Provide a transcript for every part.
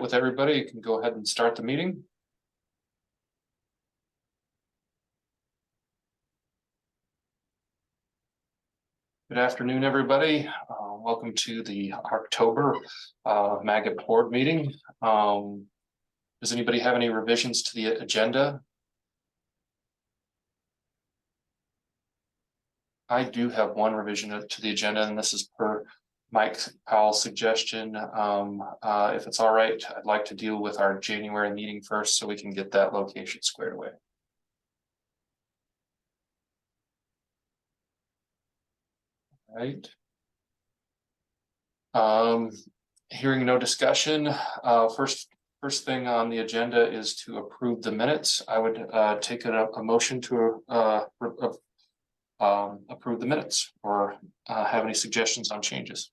right with everybody, you can go ahead and start the meeting. Good afternoon, everybody. Welcome to the October Magip board meeting. Does anybody have any revisions to the agenda? I do have one revision to the agenda, and this is per Mike Powell's suggestion. If it's all right, I'd like to deal with our January meeting first so we can get that location squared away. All right. Hearing no discussion, first thing on the agenda is to approve the minutes. I would take a motion to approve the minutes or have any suggestions on changes.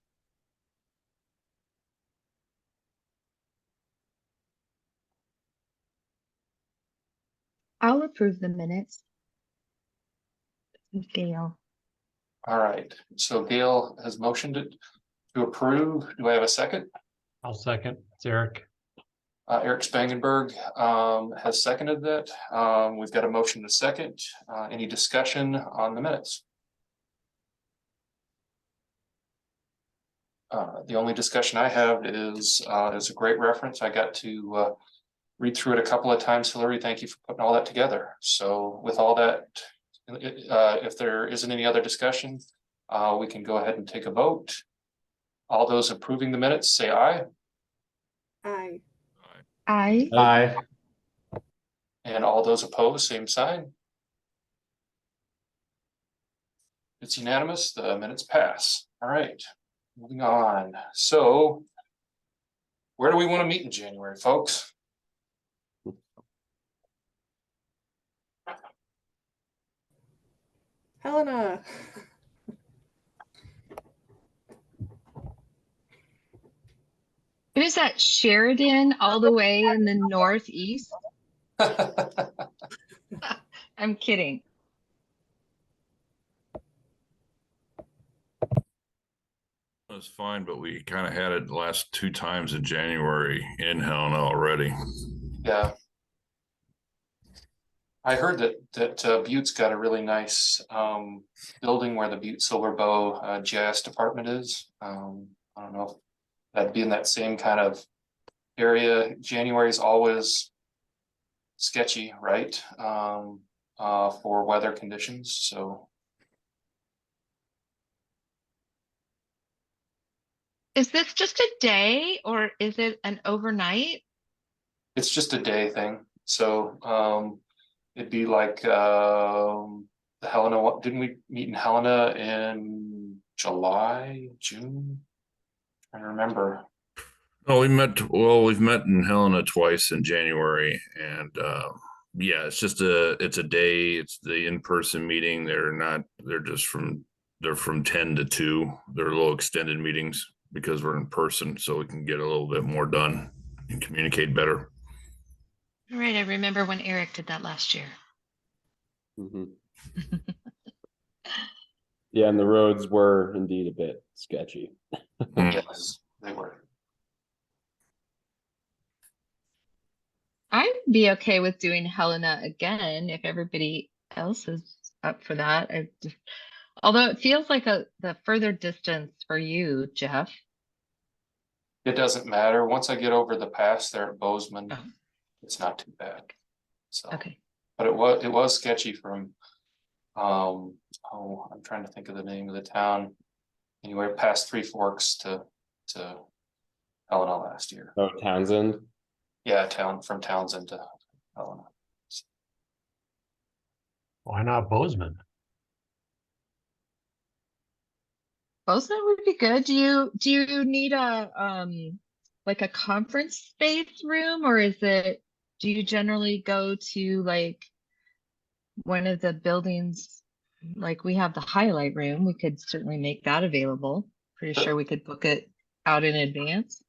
I'll approve the minutes. Gail. All right, so Gail has motioned it to approve. Do I have a second? I'll second. It's Eric. Eric Spangenberg has seconded that. We've got a motion to second. Any discussion on the minutes? The only discussion I have is a great reference. I got to read through it a couple of times. Hillary, thank you for putting all that together. So with all that, if there isn't any other discussion, we can go ahead and take a vote. All those approving the minutes, say aye. Aye. Aye. Aye. And all those opposed, same sign. It's unanimous. The minutes pass. All right, moving on. So where do we want to meet in January, folks? Helena. What is that, Sheridan all the way in the northeast? I'm kidding. That's fine, but we kind of had it the last 2 times in January in Helena already. Yeah. I heard that Butte's got a really nice building where the Butte Silver Bow GIS department is. I don't know if that'd be in that same kind of area. January is always sketchy, right? For weather conditions. So Is this just a day or is it an overnight? it's just a day thing. So it'd be like the Helena. What didn't we meet in Helena in July, June? I remember. Oh, we've met in Helena twice in January, and yeah, it's a day. It's the in-person meeting. They're from 10 to 2. They're little extended meetings because we're in person, so we can get a little bit more done and communicate better. All right, I remember when Eric did that last year. Mm-hmm. Yeah, and the roads were indeed a bit sketchy. Yes, they were. I'd be okay with doing Helena again if everybody else is up for that. Although it feels like the further distance for you, Jeff. It doesn't matter. Once I get over the pass there at Bozeman, Oh. It's not too bad. So, Okay. but it was sketchy from I'm trying to think of the name of the town. Anyway, past Three Forks to Helena last year. Oh, Townsend. Yeah, from Townsend to Helena. Why not Bozeman? Bozeman would be good. Do you need a like a conference space room, or do you generally go to like one of the buildings? Like we have the highlight room, we could certainly make that available. Pretty sure we could book it out in advance.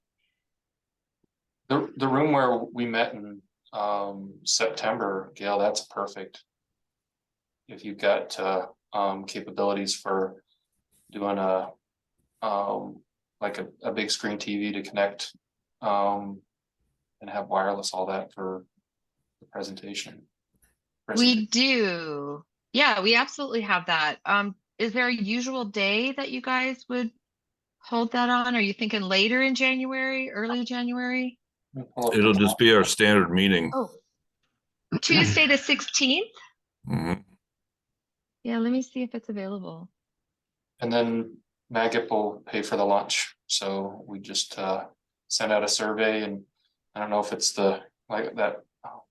The room where we met in September, Gail, that's perfect. If you've got capabilities for doing like a big screen TV to connect and have wireless, all that for the presentation. We do. Yeah, we absolutely have that. Is there a usual day that you guys would hold that on? Are you thinking later in January, early January? Let me pull up the It'll just be our standard meeting. Oh, Tuesday the 16th? Mhm. Yeah, let me see if it's available. And then Magip will pay for the lunch, so we just send out a survey, and I don't know if it's the, like that,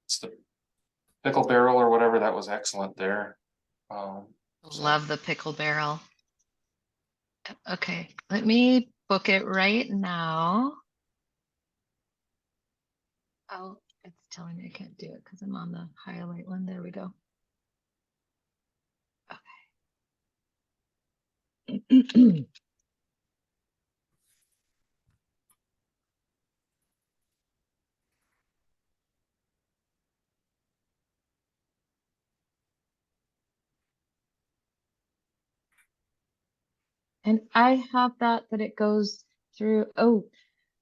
it's the pickle barrel or whatever, that was excellent there. So- Love the pickle barrel. Okay, let me book it right now. Oh, it's telling me I can't do it because I'm on the highlight one. There we go. Okay. And I have that it goes through. Oh,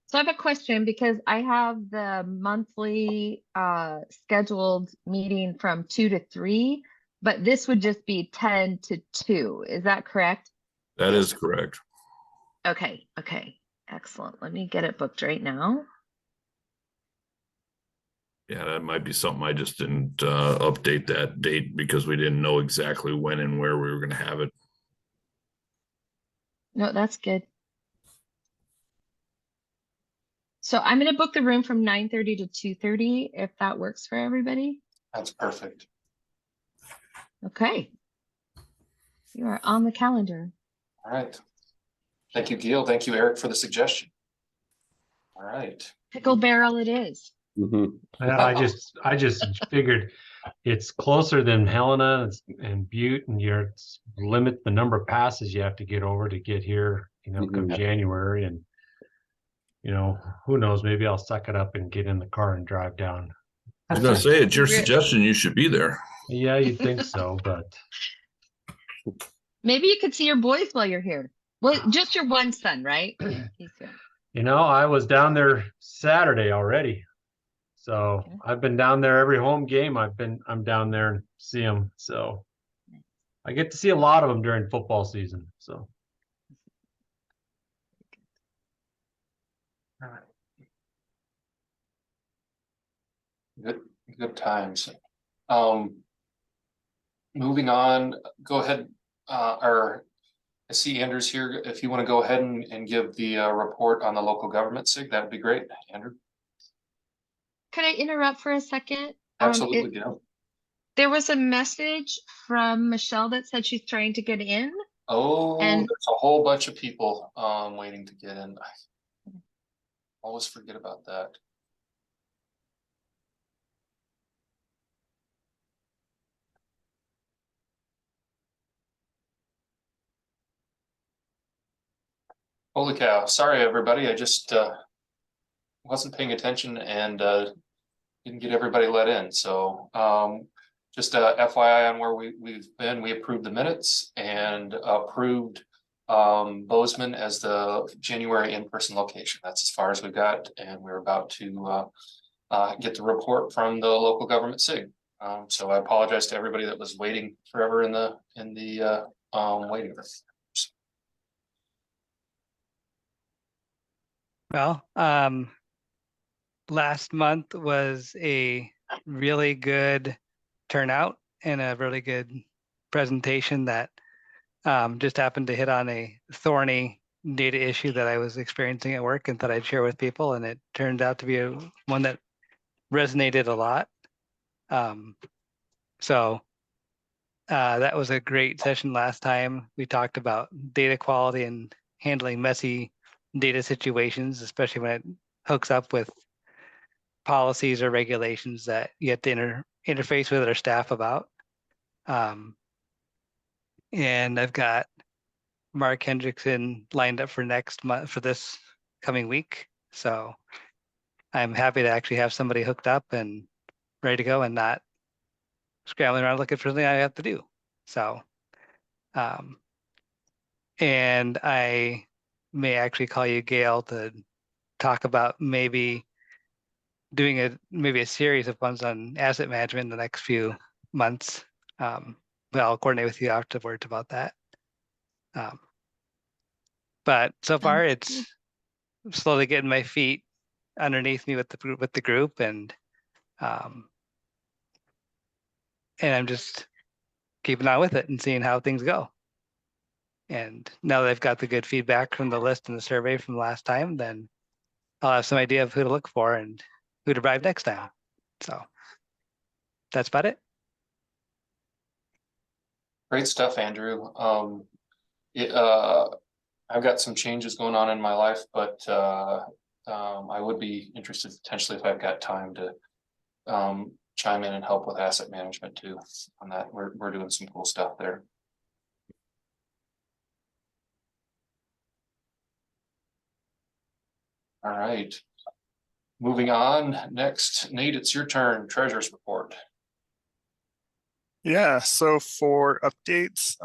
so I have a question because I have the monthly scheduled meeting from 2 to 3, but this would just be 10 to 2. Is that correct? That is correct. Okay, okay. Excellent. Let me get it booked right now. Yeah, that might be something I just didn't update that date because we didn't know exactly when and where we were going to have it. No, that's good. So I'm going to book the room from 9:30 to 2:30 if that works for everybody. That's perfect. Okay. You are on the calendar. All right. Thank you, Gail. Thank you, Eric, for the suggestion. All right. Pickle barrel it is. Mhm. I just figured it's closer than Helena and Butte, and you're limit the number of passes you have to get over to get here, come Mhm. January. And, who knows, maybe I'll suck it up and get in the car and drive down. I was going to say, it's your Re- suggestion. You should be there. Yeah, you'd think so, but Maybe you could see your boys while you're here. Well, just your one son, right? He's here. I was down there Saturday already. So Okay. I've been down there every home game. I'm down there and see them. So I get to see a lot of them during football season. So All right. Good times. Moving on, go ahead, or I see Andrew's here. If you want to go ahead and give the report on the local government SIG, that'd be great, Andrew. Could I interrupt for a second? Absolutely, Gail. There was a message from Michelle that said she's trying to get in. Oh, And- there's a whole bunch of people waiting to get in. I always forget about that. Holy cow. Sorry, everybody. I just wasn't paying attention and didn't get everybody let in. So just FYI on where we've been, we approved the minutes and approved Bozeman as the January in-person location. That's as far as we got, and we're about to get the report from the local government SIG. So I apologize to everybody that was waiting forever in the waiting room. Well, last month was a really good turnout and a really good presentation that just happened to hit on a thorny data issue that I was experiencing at work and thought I'd share with people. And it turned out to be one that resonated a lot. So that was a great session last time. We talked about data quality and handling messy data situations, especially when it hooks up with policies or regulations that you have to interface with our staff about. And I've got Mark Hendrickson lined up for next month for this coming week. So I'm happy to actually have somebody hooked up and ready to go and not scrambling around looking for something I have to do. So, and I may actually call you, Gail, to talk about maybe doing maybe a series of ones on asset management in the next few months. But I'll coordinate with you afterwards about that. But so far Sounds it's slowly getting my feet underneath me with the group, and I'm just keeping on with it and seeing how things go. And now that I've got the good feedback from the list and the survey from last time, then I'll have some idea of who to look for and who to bribe next time. So that's about it. Great stuff, Andrew. I've got some changes going on in my life, but I would be interested potentially if I've got time to chime in and help with asset management too. On that, we're doing some cool stuff there. All right. Moving on. Next, Nate, it's your turn. Treasurer's report. Yeah, so for updates,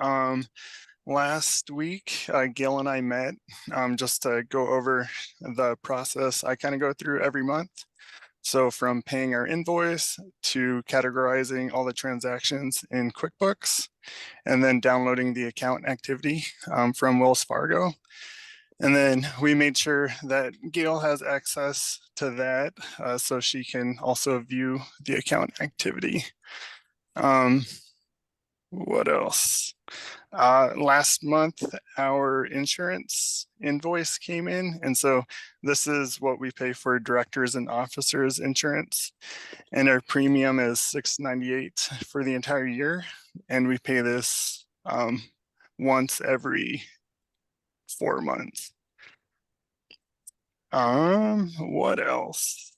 last week, Gail and I met just to go over the process I kind of go through every month. So from paying our invoice to categorizing all the transactions in QuickBooks, and then downloading the account activity from Wells Fargo. And then we made sure that Gail has access to that so she can also view the account activity. What else? Last month, our insurance invoice came in. And so this is what we pay for directors and officers insurance. And our premium is $698 for the entire year. And we pay this once every 4 months. What else?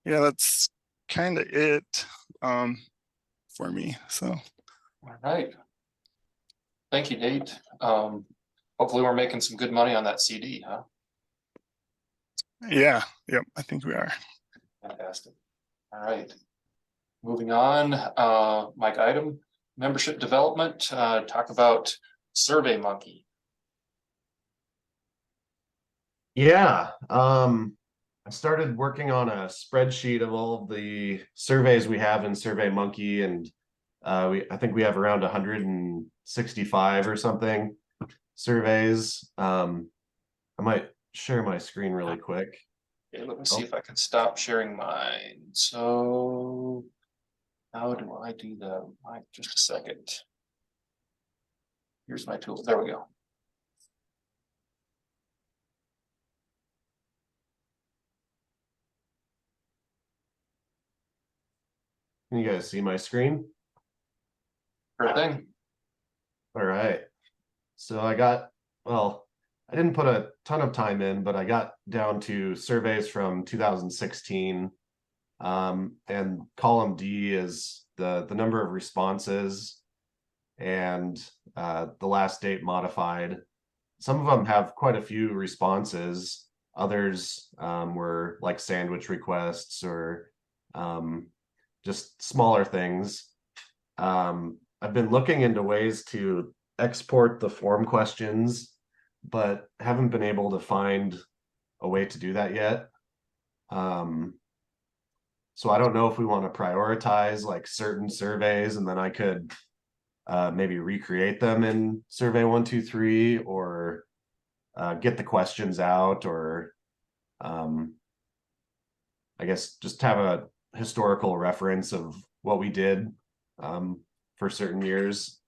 Yeah, that's kind of it for me. So All right. Thank you, Nate. Hopefully we're making some good money on that CD, huh? yeah, yep, I think we are. Fantastic. All right. Moving on, Mike item, membership development, talk about Survey Monkey. Yeah, I started working on a spreadsheet of all of the surveys we have in Survey Monkey, and I think we have around 165 or something surveys. I might share my screen really quick. Okay, let me see if I can stop sharing mine. So how do I do that? Mike, just a second. Here's my tool. There we go. Can you guys see my screen? Sure thing. All right. So I didn't put a ton of time in, but I got down to surveys from 2016. And column D is the number of responses and the last date modified. Some of them have quite a few responses. Others were like sandwich requests or just smaller things. I've been looking into ways to export the form questions, but haven't been able to find a way to do that yet. So I don't know if we want to prioritize like certain surveys and then I could maybe recreate them in survey 123 or get the questions out, or I guess just have a historical reference of what we did for certain years.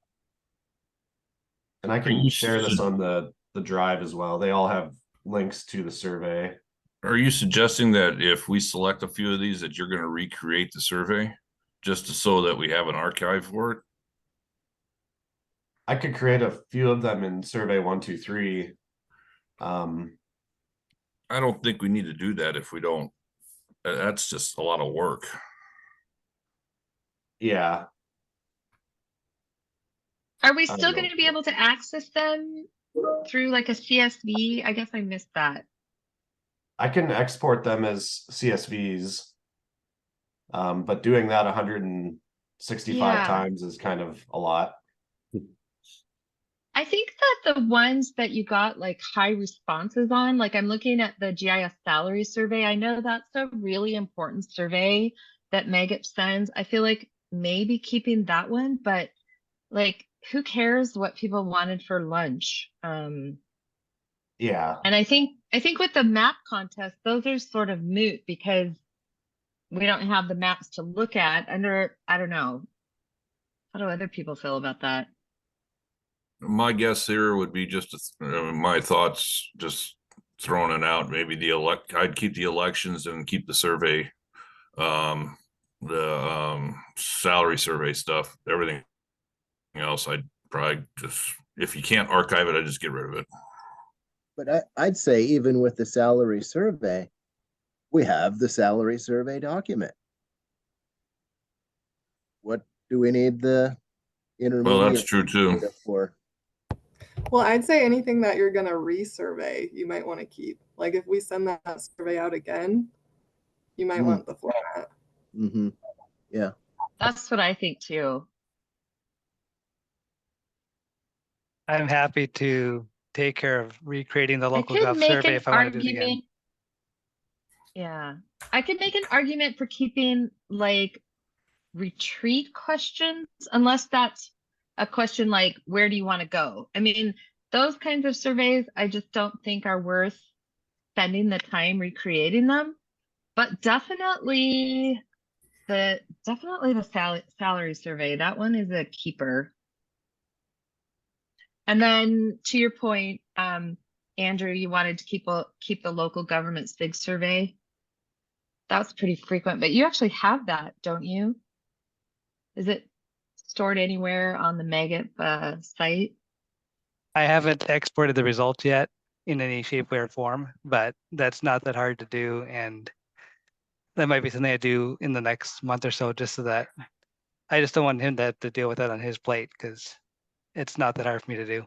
And I can share this on the drive as well. They all have links to the survey. Are you suggesting that if we select a few of these that you're going to recreate the survey just so that we have an archive for it? I could create a few of them in survey 123. I don't think we need to do that if we don't. That's just a lot of work. Yeah. Are we I still don't going know. to be able to access them through like a CSV? I guess I missed that. I can export them as CSVs, but doing that 165 Yeah. times is kind of a lot. I think that the ones that you got like high responses on, like I'm looking at the GIS salary survey. I know that's a really important survey that Magip sends. I feel like maybe keeping that one, but like who cares what people wanted for lunch? Yeah. And I think with the map contest, those are sort of moot because we don't have the maps to look at under, I don't know. How do other people feel about that? My guess here would be just my thoughts, just throwing it out. Maybe I'd keep the elections and keep the survey, the salary survey stuff. Everything else, I'd probably just, if you can't archive it, I'd just get rid of it. But I'd say even with the salary survey, we have the salary survey document. What do we need the intermediate? Well, that's true too. data for? Well, I'd say anything that you're gonna resurvey, you might want to keep. Like if we send that survey out again, you might want the format. Mm-hmm. Yeah. That's what I think too. I'm happy to take care of recreating the I local could gov make survey an if I want to do it again. argument. Yeah. I could make an argument for keeping like retreat questions, unless that's a question like, where do you want to go? I mean, those kinds of surveys, I just don't think are worth spending the time recreating them. But definitely the salary survey, that one is a keeper. And then to your point, Andrew, you wanted to keep the local government's big survey. That's pretty frequent, but you actually have that, don't you? Is it stored anywhere on the Magip site? I haven't exported the results yet in any shape, way, or form, but that's not that hard to do. And that might be something I do in the next month or so, just so that I just don't want him to deal with that on his plate because it's not that hard for me to do.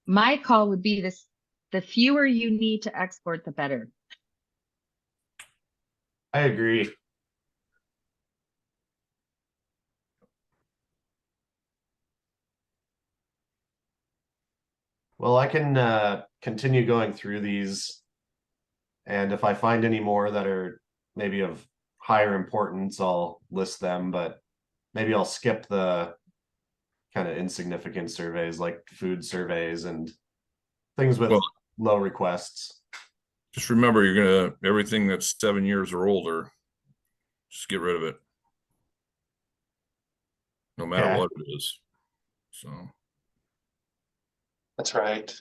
My call would be this: the fewer you need to export, the better. I agree. Well, I can continue going through these, and if I find any more that are maybe of higher importance, I'll list them, but maybe I'll skip the kind of insignificant surveys like food surveys and things with Well, low requests. just remember, everything that's 7 years or older, just get rid of it. No matter Okay. what it is. So. That's right.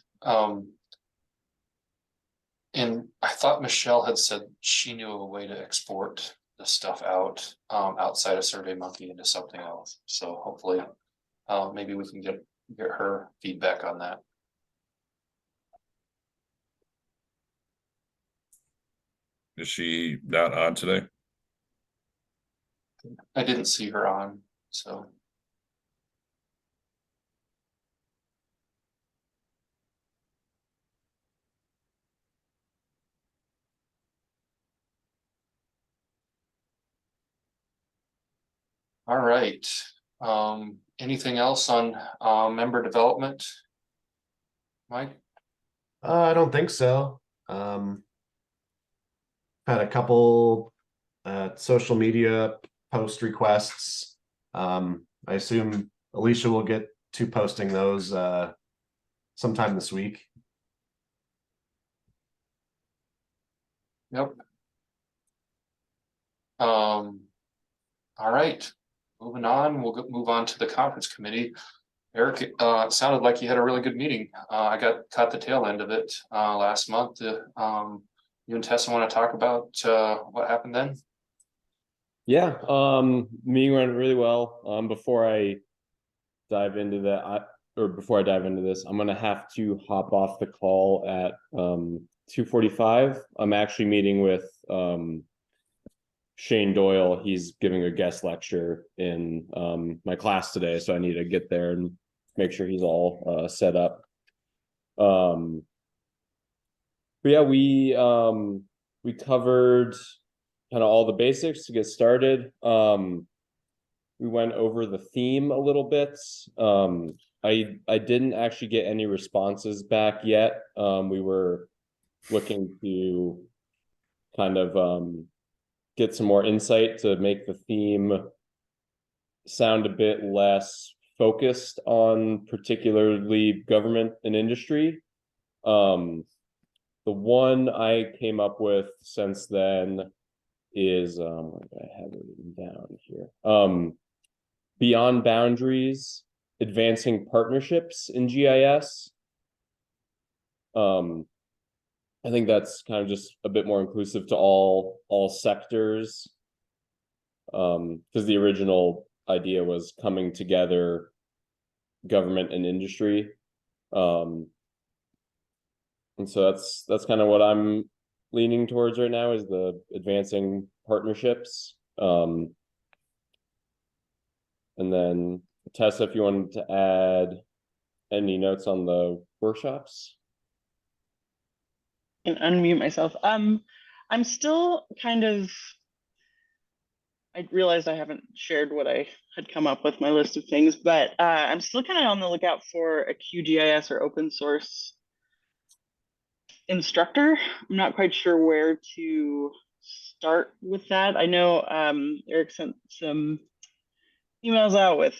And I thought Michelle had said she knew of a way to export the stuff out outside of SurveyMonkey into something else. So hopefully, maybe we can get her feedback on that. Is she not on today? I didn't see her on, so. All right. Anything else on member development? Mike? I don't think so. Had a couple social media post requests. I assume Alicia will get to posting those sometime this week. Yep. All right, moving on, we'll move on to the conference committee. Eric, it sounded like you had a really good meeting. I caught the tail end of it last month. You and Tessa want to talk about what happened then? Yeah, meeting went really well. Before I dive into that, before I dive into this, I'm gonna have to hop off the call at 2:45. I'm actually meeting with Shane Doyle. He's giving a guest lecture in my class today, so I need to get there and make sure he's all set up. But yeah, we covered kind of all the basics to get started. We went over the theme a little bit. I didn't actually get any responses back yet. We were looking to kind of get some more insight to make the theme sound a bit less focused on particularly government and industry. The one I came up with since then is I have it written down here. Beyond boundaries, advancing partnerships in GIS. I think that's kind of just a bit more inclusive to all sectors. Because the original idea was coming together government and industry. And so that's kind of what I'm leaning towards right now, is the advancing partnerships. And then Tessa, if you wanted to add any notes on the workshops. I can unmute myself. I'm still kind of, I realized I haven't shared what I had come up with, my list of things, but I'm still kind of on the lookout for a QGIS or open source instructor. I'm not quite sure where to start with that. I know Eric sent some emails out with,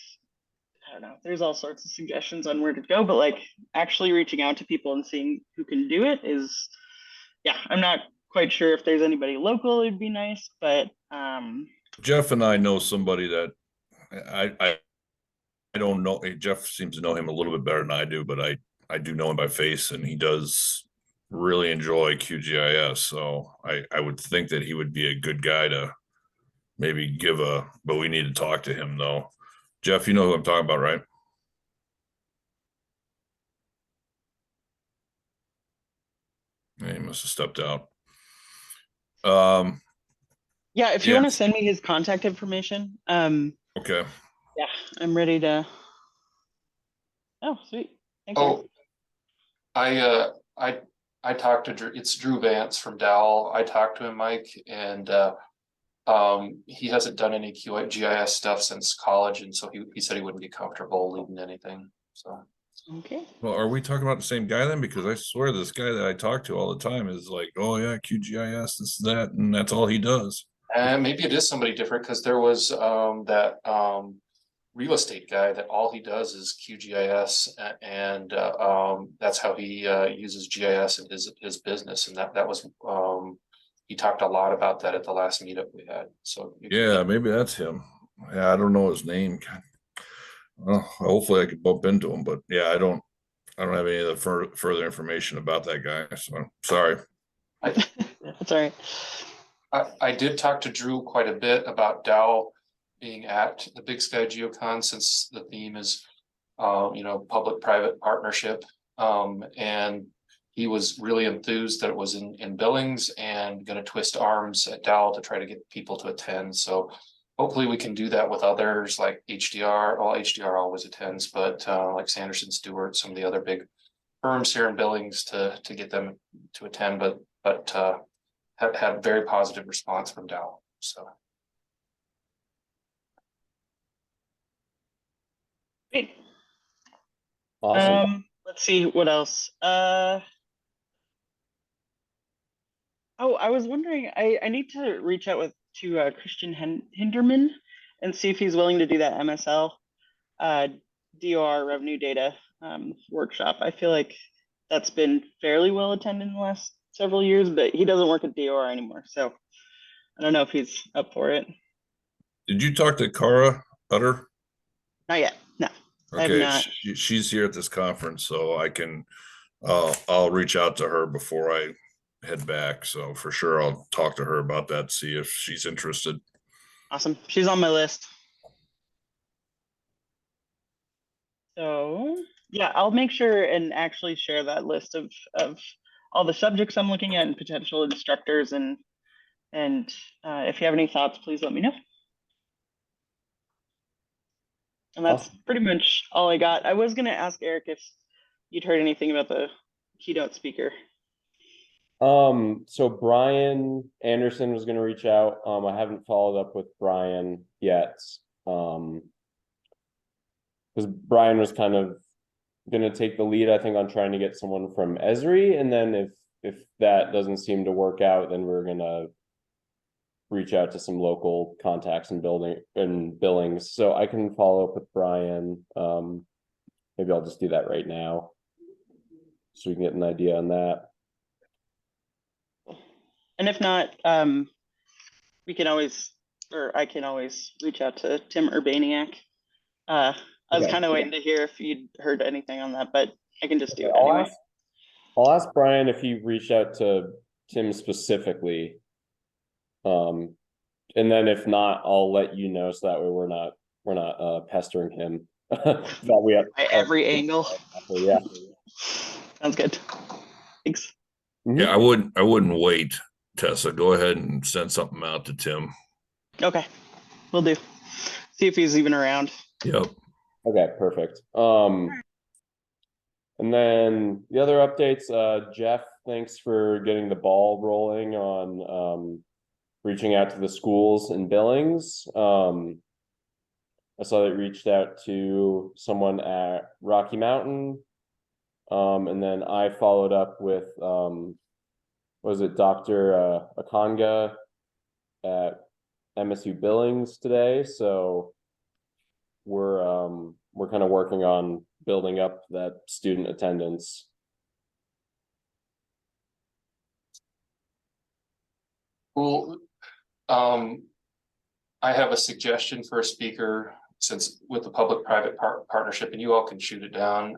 I don't know, there's all sorts of suggestions on where to go, but like actually reaching out to people and seeing who can do it is, yeah, I'm not quite sure if there's anybody local. It'd be nice, but Jeff and I know somebody that I don't know. Jeff seems to know him a little bit better than I do, but I do know him by face, and he does really enjoy QGIS. So I would think that he would be a good guy to maybe give but we need to talk to him though. Jeff, you know who I'm talking about, right? He must have stepped out. yeah, if you want to send me his contact information, okay. Yeah, I'm ready to. Oh, sweet. Thank you. I talked to Drew. It's Drew Vance from Dowell. I talked to him, Mike, and he hasn't done any QGIS stuff since college, and so he said he wouldn't be comfortable leading anything. So okay. Well, are we talking about the same guy then? Because I swear this guy that I talk to all the time is like, oh yeah, QGIS, this, that, and that's all he does. And maybe it is somebody different, because there was that real estate guy that all he does is QGIS, and that's how he uses GIS in his business, and that was he talked a lot about that at the last meetup we had. So yeah, maybe that's him. Yeah, I don't know his name. Well, hopefully I could bump into him, but yeah, I don't have any of the further information about that guy. So sorry. That's all right. I did talk to Drew quite a bit about Dowell being at the Big Sky GeoCon, since the theme is, public-private partnership. And he was really enthused that it was in Billings, and going to twist arms at Dowell to try to get people to attend. So hopefully we can do that with others like HDR. Well, HDR always attends, but like Sanderson Stewart, some of the other big firms here in Billings to get them to attend, but have had very positive response from Dowell. So great. Awesome. Let's see what else. Oh, I was wondering, I need to reach out to Christian Hinderman and see if he's willing to do that MSL DOR revenue data workshop. I feel like that's been fairly well attended in the last several years, but he doesn't work at DOR anymore, so I don't know if he's up for it. Did you talk to Cara Utter? Not yet, no. Okay, she's here at this conference, so I can I'll reach out to her before I head back. So for sure I'll talk to her about that, see if she's interested. Awesome. She's on my list. So yeah, I'll make sure and actually share that list of all the subjects I'm looking at and potential instructors, and if you have any thoughts, please let me know. And that's pretty much all I got. I was going to ask Eric if you'd heard anything about the keynote speaker. So Brian Anderson was gonna reach out. I haven't followed up with Brian yet. Because Brian was kind of gonna take the lead, I think, on trying to get someone from Esri, and then if that doesn't seem to work out, then we're gonna reach out to some local contacts and building and billings. So I can follow up with Brian. Maybe I'll just do that right now, so we can get an idea on that. And if not, we can always, or I can always reach out to Tim Urbaniak. I was Okay. kind of waiting to hear if you'd heard anything on that, but I can just do it I'll anyway. I'll ask Brian if he reached out to Tim specifically. And then if not, I'll let you know, so that way we're not pestering him. That we have By every angle. Yeah. Sounds good. Thanks. Yeah, I wouldn't wait, Tessa. Go ahead and send something out to Tim. Okay, will do. See if he's even around. Yep. Okay, perfect. And then the other updates, Jeff, thanks for getting the ball rolling on reaching out to the schools in Billings. I saw that you reached out to someone at Rocky Mountain. And then I followed up with was it Dr. Akanga at MSU Billings today. So we're kind of working on building up that student attendance. Well, I have a suggestion for a speaker, since with the public-private partnership, and you all can shoot it down.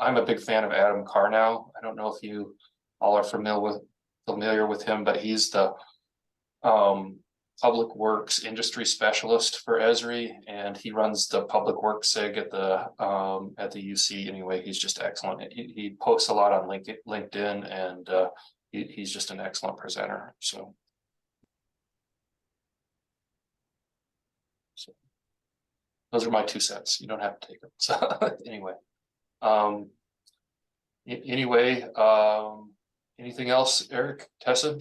I'm a big fan of Adam Carnow. I don't know if you all are familiar with him, but he's the public works industry specialist for Esri, and he runs the public works SIG at the UC. Anyway, he's just excellent. He posts a lot on LinkedIn, and he's just an excellent presenter. So those are my 2 cents. You don't have to take them. So anyway, anything else, Eric, Tessa?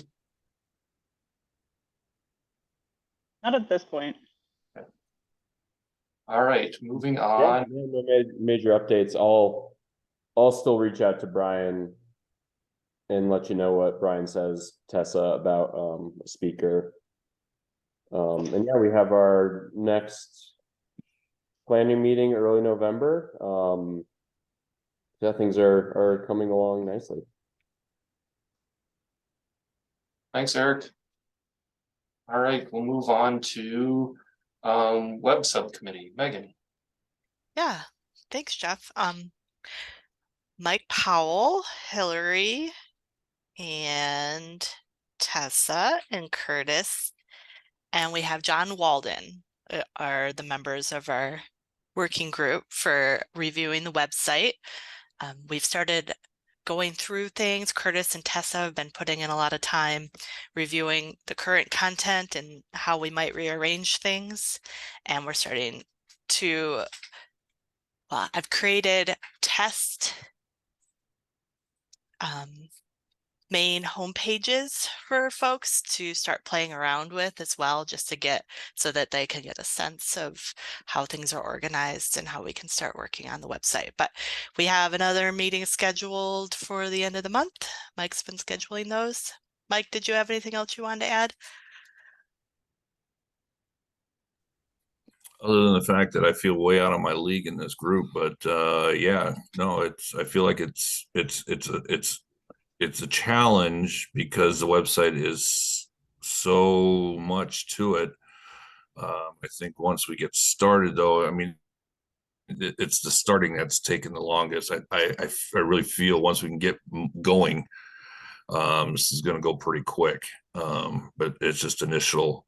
Not at this point. Okay. All right, moving on. Yeah, major updates. I'll still reach out to Brian and let you know what Brian says, Tessa, about a speaker. And yeah, we have our next planning meeting early November. Yeah, things are coming along nicely. Thanks, Eric. All right, we'll move on to web subcommittee. Megan. Yeah, thanks, Jeff. Mike Powell, Hillary, and Tessa and Curtis, and we have John Walden are the members of our working group for reviewing the website. We've started going through things. Curtis and Tessa have been putting in a lot of time reviewing the current content and how we might rearrange things. And we're starting to, I've created test main home pages for folks to start playing around with as well, just to get so that they can get a sense of how things are organized and how we can start working on the website. But we have another meeting scheduled for the end of the month. Mike's been scheduling those. Mike, did you have anything else you wanted to add? Other than the fact that I feel way out of my league in this group, but yeah, no, I feel like it's a challenge because the website is so much to it. I think once we get started, though, I mean, it's the starting that's taken the longest. I really feel once we can get going, this is going to go pretty quick. But it's just initial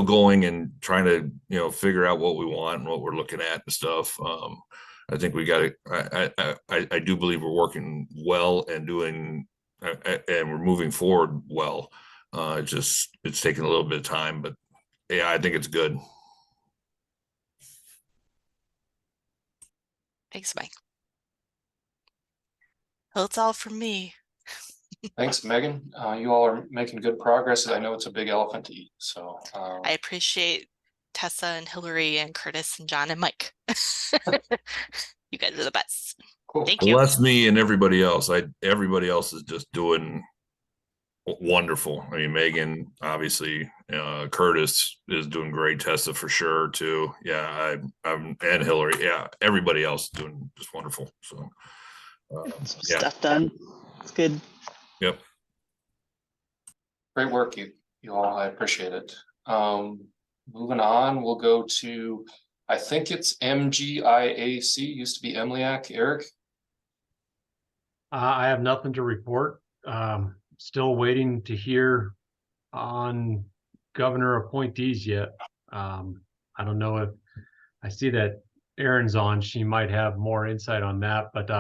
going and trying to figure out what we want and what we're looking at and stuff. I think we got to. I do believe we're working well and doing. And we're moving forward well. It's taking a little bit of time, but yeah, I think it's good. Thanks, Mike. Well, it's all from me. Thanks, Megan. You all are making good progress. I know it's a big elephant to eat, so. I appreciate Tessa and Hillary and Curtis and John and Mike. You guys are the best. Cool. Thank Well, you. that's me and everybody else. Everybody else is just doing wonderful. I mean, Megan, obviously, Curtis is doing great. Tessa for sure too. Yeah, I'm and Hillary. Yeah, everybody else is doing just wonderful. So, yeah, Stuff done. It's good. yep. Great work, you all. I appreciate it. Moving on, we'll go to, I think it's MGIAC, used to be EMLIAC. Eric? I have nothing to report. Still waiting to hear on governor appointees yet. I don't know if I see that Erin's on, she might have more insight on that, but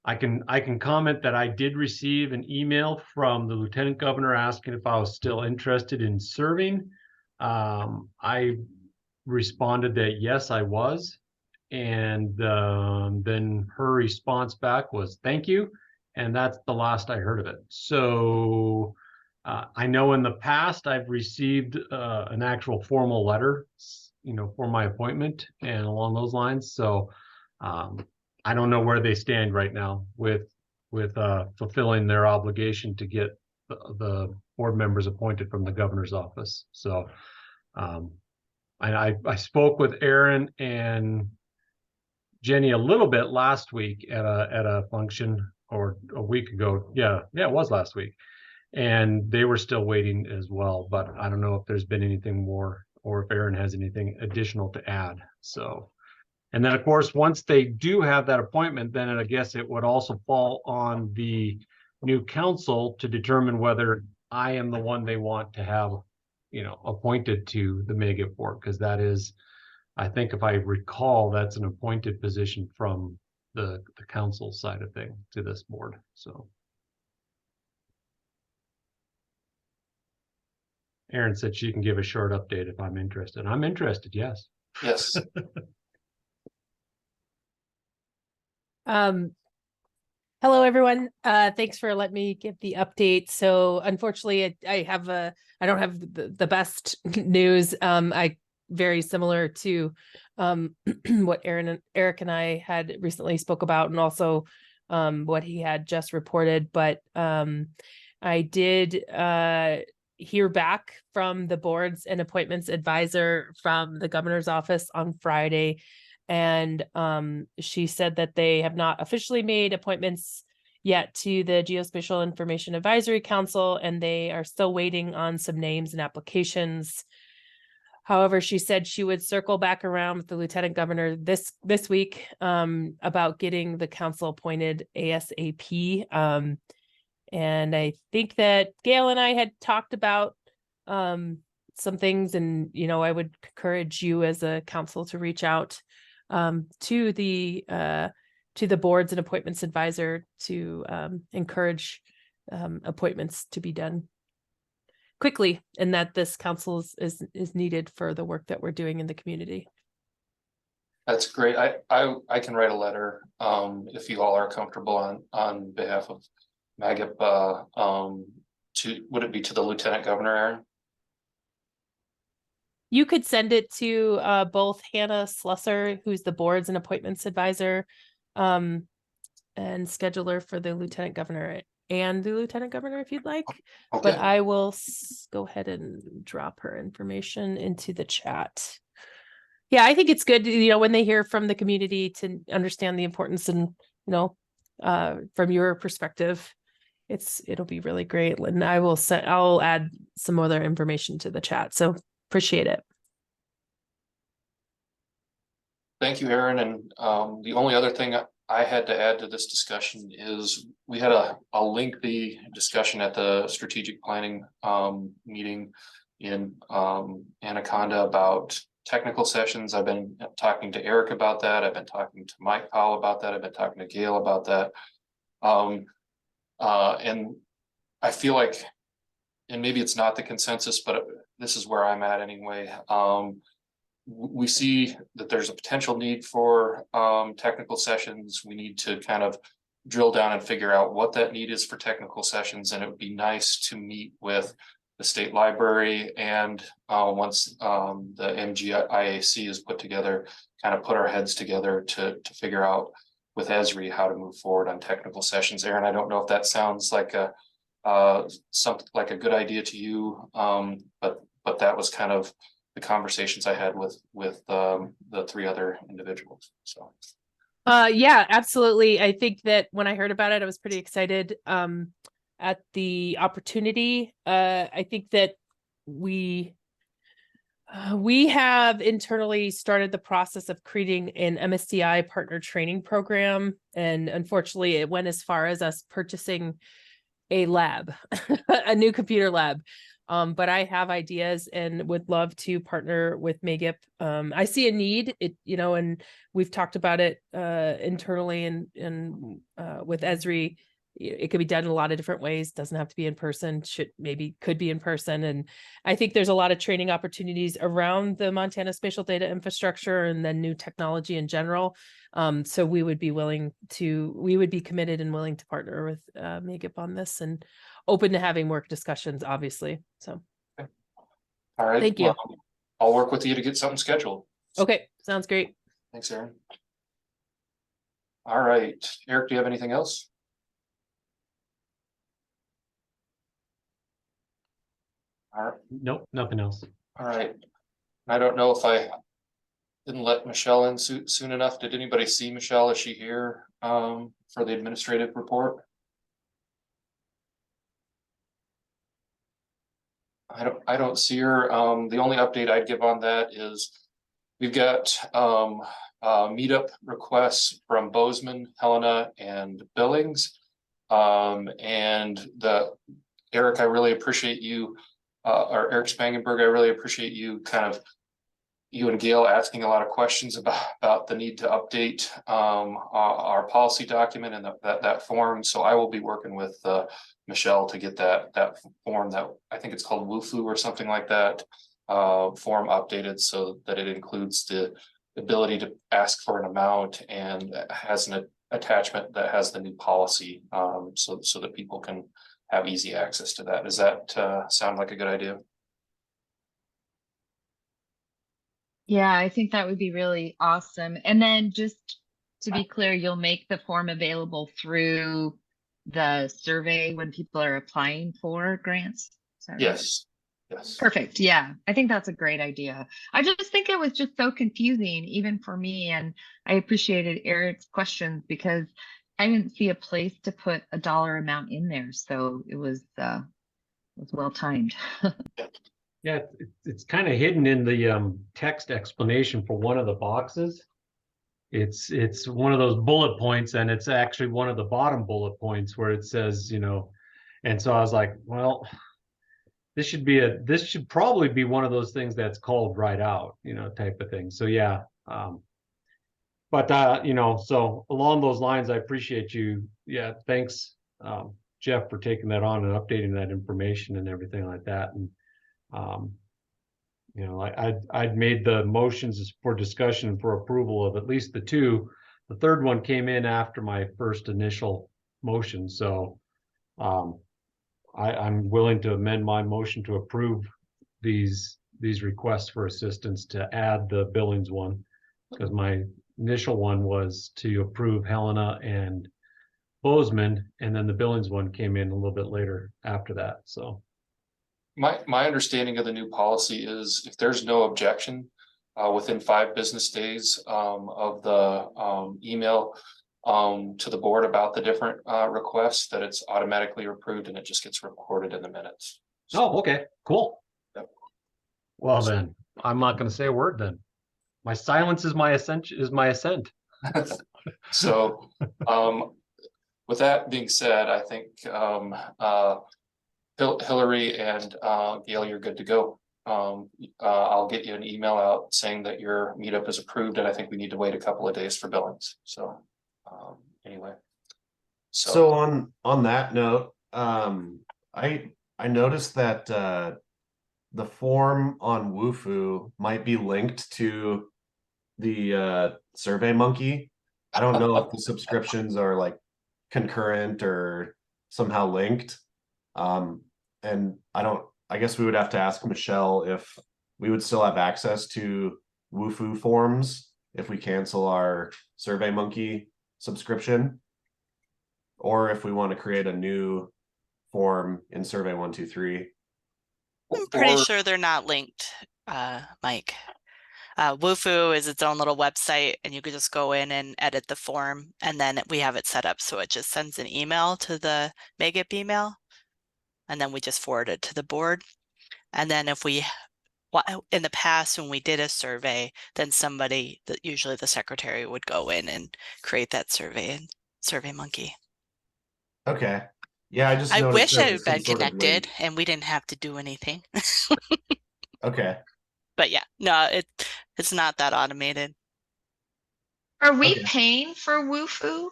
I can comment that I did receive an email from the lieutenant governor asking if I was still interested in serving. I responded that yes, I was. And then her response back was thank you. And that's the last I heard of it. So I know in the past I've received an actual formal letter, for my appointment and along those lines. So I don't know where they stand right now with fulfilling their obligation to get the board members appointed from the governor's office. So I spoke with Erin and Jenny a little bit last week at a function, or a week ago. Yeah, it was last week. And they were still waiting as well, but I don't know if there's been anything more or if Erin has anything additional to add. So, and then of course, once they do have that appointment, then I guess it would also fall on the new council to determine whether I am the one they want to have, appointed to the Magip board, because that is, I think if I recall, that's an appointed position from the council side of thing to this board. So Erin said she can give a short update if I'm interested. I'm interested, yes. Yes. Hello everyone. Thanks for letting me give the update. So unfortunately, I don't have the best news. I very similar to what Eric and I had recently spoke about, and also what he had just reported. But I did hear back from the boards and appointments advisor from the governor's office on Friday. And she said that they have not officially made appointments yet to the Geospatial Information Advisory Council, and they are still waiting on some names and applications. However, she said she would circle back around with the lieutenant governor this week about getting the council appointed ASAP. And I think that Gail and I had talked about some things, and I would encourage you as a council to reach out to the boards and appointments advisor to encourage appointments to be done quickly, and that this council is needed for the work that we're doing in the community. That's great. I can write a letter if you all are comfortable on behalf of Magip would it be to the lieutenant governor, Erin? You could send it to both Hannah Slusser, who's the boards and appointments advisor, and scheduler for the lieutenant governor, and the lieutenant governor if you'd like. Okay. But I will go ahead and drop her information into the chat. Yeah, I think it's good, when they hear from the community to understand the importance, and from your perspective, it'll be really great. And I'll add some other information to the chat. So appreciate it. Thank you, Erin. And the only other thing I had to add to this discussion is we had a lengthy discussion at the strategic planning meeting in Anaconda about technical sessions. I've been talking to Eric about that. I've been talking to Mike Powell about that. I've been talking to Gail about that. And I feel like, and maybe it's not the consensus, but this is where I'm at anyway. We see that there's a potential need for technical sessions. We need to kind of drill down and figure out what that need is for technical sessions, and it would be nice to meet with the state library and once the MGIAC is put together, kind of put our heads together to figure out with Esri how to move forward on technical sessions. Aaron, I don't know if that sounds like a something like a good idea to you, but that was kind of the conversations I had with the three other individuals. So yeah, absolutely. I think that when I heard about it, I was pretty excited at the opportunity. I think that we have internally started the process of creating an MSDI partner training program, and unfortunately it went as far as us purchasing a lab, a new computer lab. But I have ideas and would love to partner with Magip. I see a need, and we've talked about it internally and with Esri. It could be done in a lot of different ways. Doesn't have to be in person. Could be in person. And I think there's a lot of training opportunities around the Montana spatial data infrastructure and then new technology in general. So we would be committed and willing to partner with Magip on this, and open to having more discussions, obviously. So, all right. Thank you. Well, I'll work with you to get something scheduled. Okay. Sounds great. Thanks, Aaron. All right. Eric, do you have anything else? All right. Nope, nothing else. All right. I don't know if I didn't let Michelle in soon enough. Did anybody see Michelle? Is she here for the administrative report? I don't see her. The only update I'd give on that is we've got meetup requests from Bozeman, Helena, and Billings. And Eric, I really appreciate you, or Eric Spangenberg, I really appreciate you you and Gail asking a lot of questions about the need to update our policy document and that form. So I will be working with Michelle to get that form, that I think it's called WUFU or something like that, form updated so that it includes the ability to ask for an amount and has an attachment that has the new policy, so that people can have easy access to that. Does that sound like a good idea? Yeah, I think that would be really awesome. And then just to be clear, you'll make the form available through the survey when people are applying for grants? Is that right? Yes. Yes. Perfect. Yeah, I think that's a great idea. I just think it was just so confusing, even for me. And I appreciated Eric's questions because I didn't see a place to put a dollar amount in there. So it was well timed. Yeah, it's kind of hidden in the text explanation for one of the boxes. It's one of those bullet points, and it's actually one of the bottom bullet points where it says, and so I was like, well, this should probably be one of those things that's called right out, type of thing. So yeah. But so along those lines, I appreciate you. Yeah, thanks, Jeff, for taking that on and updating that information and everything like that. And I'd made the motions for discussion and for approval of at least the two. The third one came in after my first initial motion, so I'm willing to amend my motion to approve these requests for assistance to add the Billings one, because my initial one was to approve Helena and Bozeman, and then the Billings one came in a little bit later after that. So my understanding of the new policy is if there's no objection within 5 business days of the email to the board about the different requests, that it's automatically approved and it just gets recorded in the minutes. Oh, okay, cool. Yep. Well then, I'm not going to say a word then. My silence is my assent. So with that being said, I think Hillary and Gail, you're good to go. I'll get you an email out saying that your meetup is approved, and I think we need to wait a couple of days for Billings. So anyway. So on that note, I noticed that the form on WUFU might be linked to the Survey Monkey. I don't know if the subscriptions are like concurrent or somehow linked. And I guess we would have to ask Michelle if we would still have access to Wufoo forms if we cancel our SurveyMonkey subscription, or if we want to create a new form in Survey 123. I'm pretty Or- sure they're not linked, Mike. Wufoo is its own little website, and you could just go in and edit the form, and then we have it set up so it just sends an email to the Magip email, and then we just forward it to the board. And then if we, in the past when we did a survey, then somebody, usually the secretary, would go in and create that survey in SurveyMonkey. Okay. Yeah, I just I noticed wish there I was had some been sort of connected link. and we didn't have to do anything. Okay. But yeah, no, it's not that automated. Are we Okay. paying for Wufoo?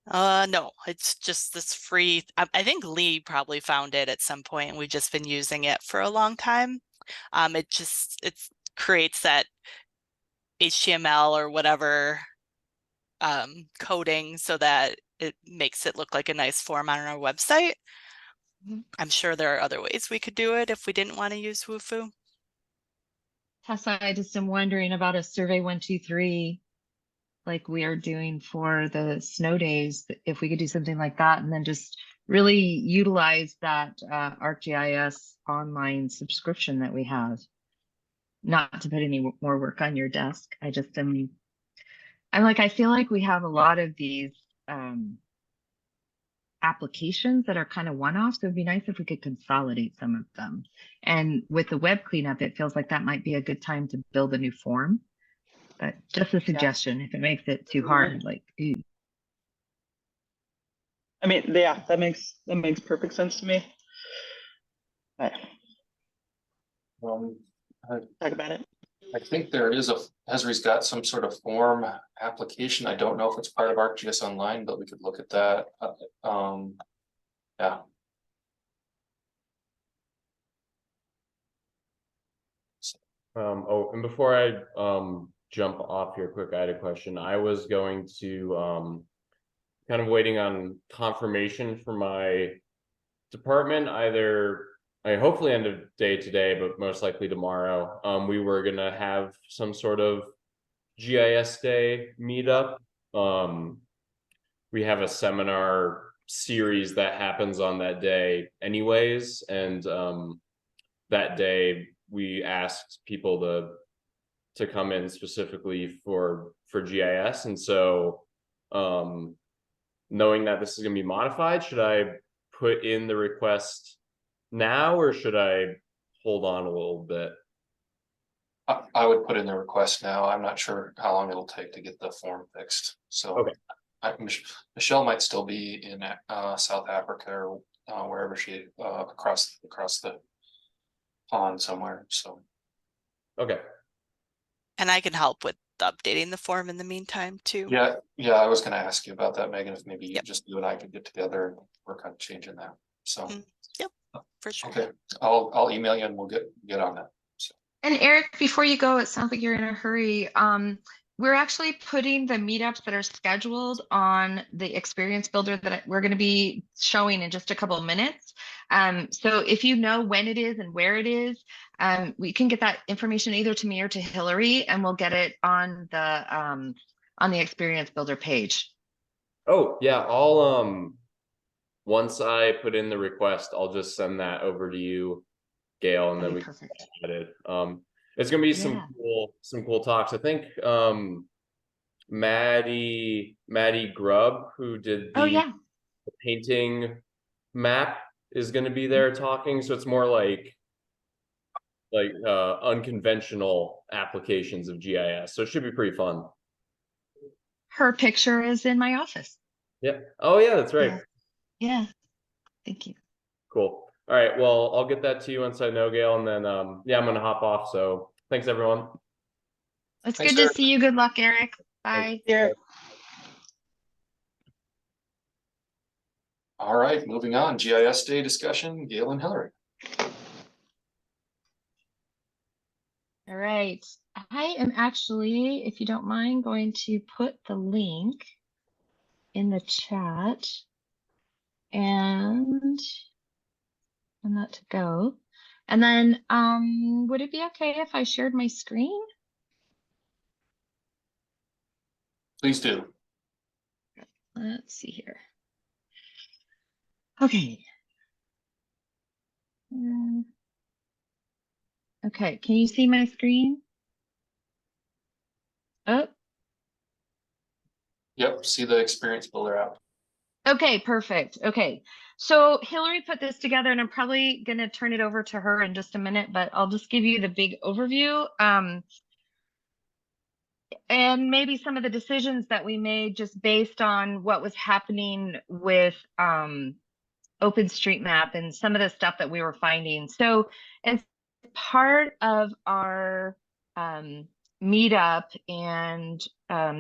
No, it's just this free. I think Lee probably found it at some point, and we've just been using it for a long time. It creates that HTML or whatever coding so that it makes it look like a nice form on our website. I'm sure there are other ways we could do it if we didn't want to use Wufoo. Tessa, I just am wondering about a Survey 123, like we are doing for the snow days, if we could do something like that and then just really utilize that ArcGIS online subscription that we have. Not to put any more work on your desk. I just am, I feel like we have a lot of these applications that are kind of one-offs. So it'd be nice if we could consolidate some of them. And with the web cleanup, it feels like that might be a good time to build a new form. But just a suggestion, if it makes it too hard, like, ooh. I mean, yeah, that makes perfect sense to me. But talk about it. I think there is Esri's got some sort of form application. I don't know if it's part of ArcGIS Online, but we could look at that. Yeah. And before I jump off here quick, I had a question. I was going to kind of waiting on confirmation for my department, hopefully end of day today, but most likely tomorrow. We were gonna have some sort of GIS day meetup. We have a seminar series that happens on that day anyways, and that day we asked people to come in specifically for GIS. And so knowing that this is going to be modified, should I put in the request now or should I hold on a little bit? I would put in the request now. I'm not sure how long it'll take to get the form fixed. So Okay. Michelle might still be in South Africa or wherever she across the pond somewhere. So Okay. And I can help with updating the form in the meantime too. yeah, I was going to ask you about that, Megan. If maybe just you and I could get together and work on changing that. So yep, for sure. Okay, I'll email you and we'll get on that. So. And Eric, before you go, it sounds like you're in a hurry. We're actually putting the meetups that are scheduled on the experience builder that we're going to be showing in just a couple of minutes. So if you know when it is and where it is, we can get that information either to me or to Hillary, and we'll get it on the experience builder page. Oh yeah, I'll once I put in the request, I'll just send that over to you, Gail, and then we can add it. It's gonna be some cool talks. I think Maddie Grubb, who did the painting map, is gonna be there talking. So it's more like unconventional applications of GIS. So it should be pretty fun. Her picture is in my office. Yeah. Oh yeah, that's right. Yeah. Thank you. Cool. All right. Well, I'll get that to you once I know, Gail, and then yeah, I'm gonna hop off. So thanks, everyone. It's good to see you. Good luck, Eric. Bye. Eric. All right, moving on. GIS Day discussion. Gail and Hillary. All right. I am actually, if you don't mind, going to put the link in the chat. And that to go. And then would it be okay if I shared my screen? Please do. Let's see here. Okay. Okay, can you see my screen? Oh, Yep, see the experience builder app. okay, perfect. Okay. So Hillary put this together and I'm probably going to turn it over to her in just a minute, but I'll just give you the big overview. And maybe some of the decisions that we made just based on what was happening with OpenStreetMap and some of the stuff that we were finding. So as part of our meetup and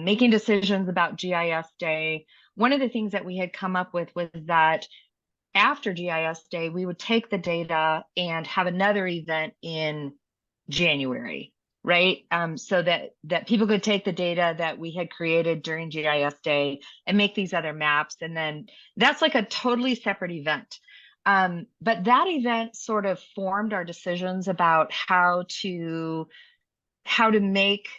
making decisions about GIS Day, one of the things that we had come up with was that after GIS Day, we would take the data and have another event in January, right? So that people could take the data that we had created during GIS Day and make these other maps. And then that's like a totally separate event. But that event sort of formed our decisions about how to make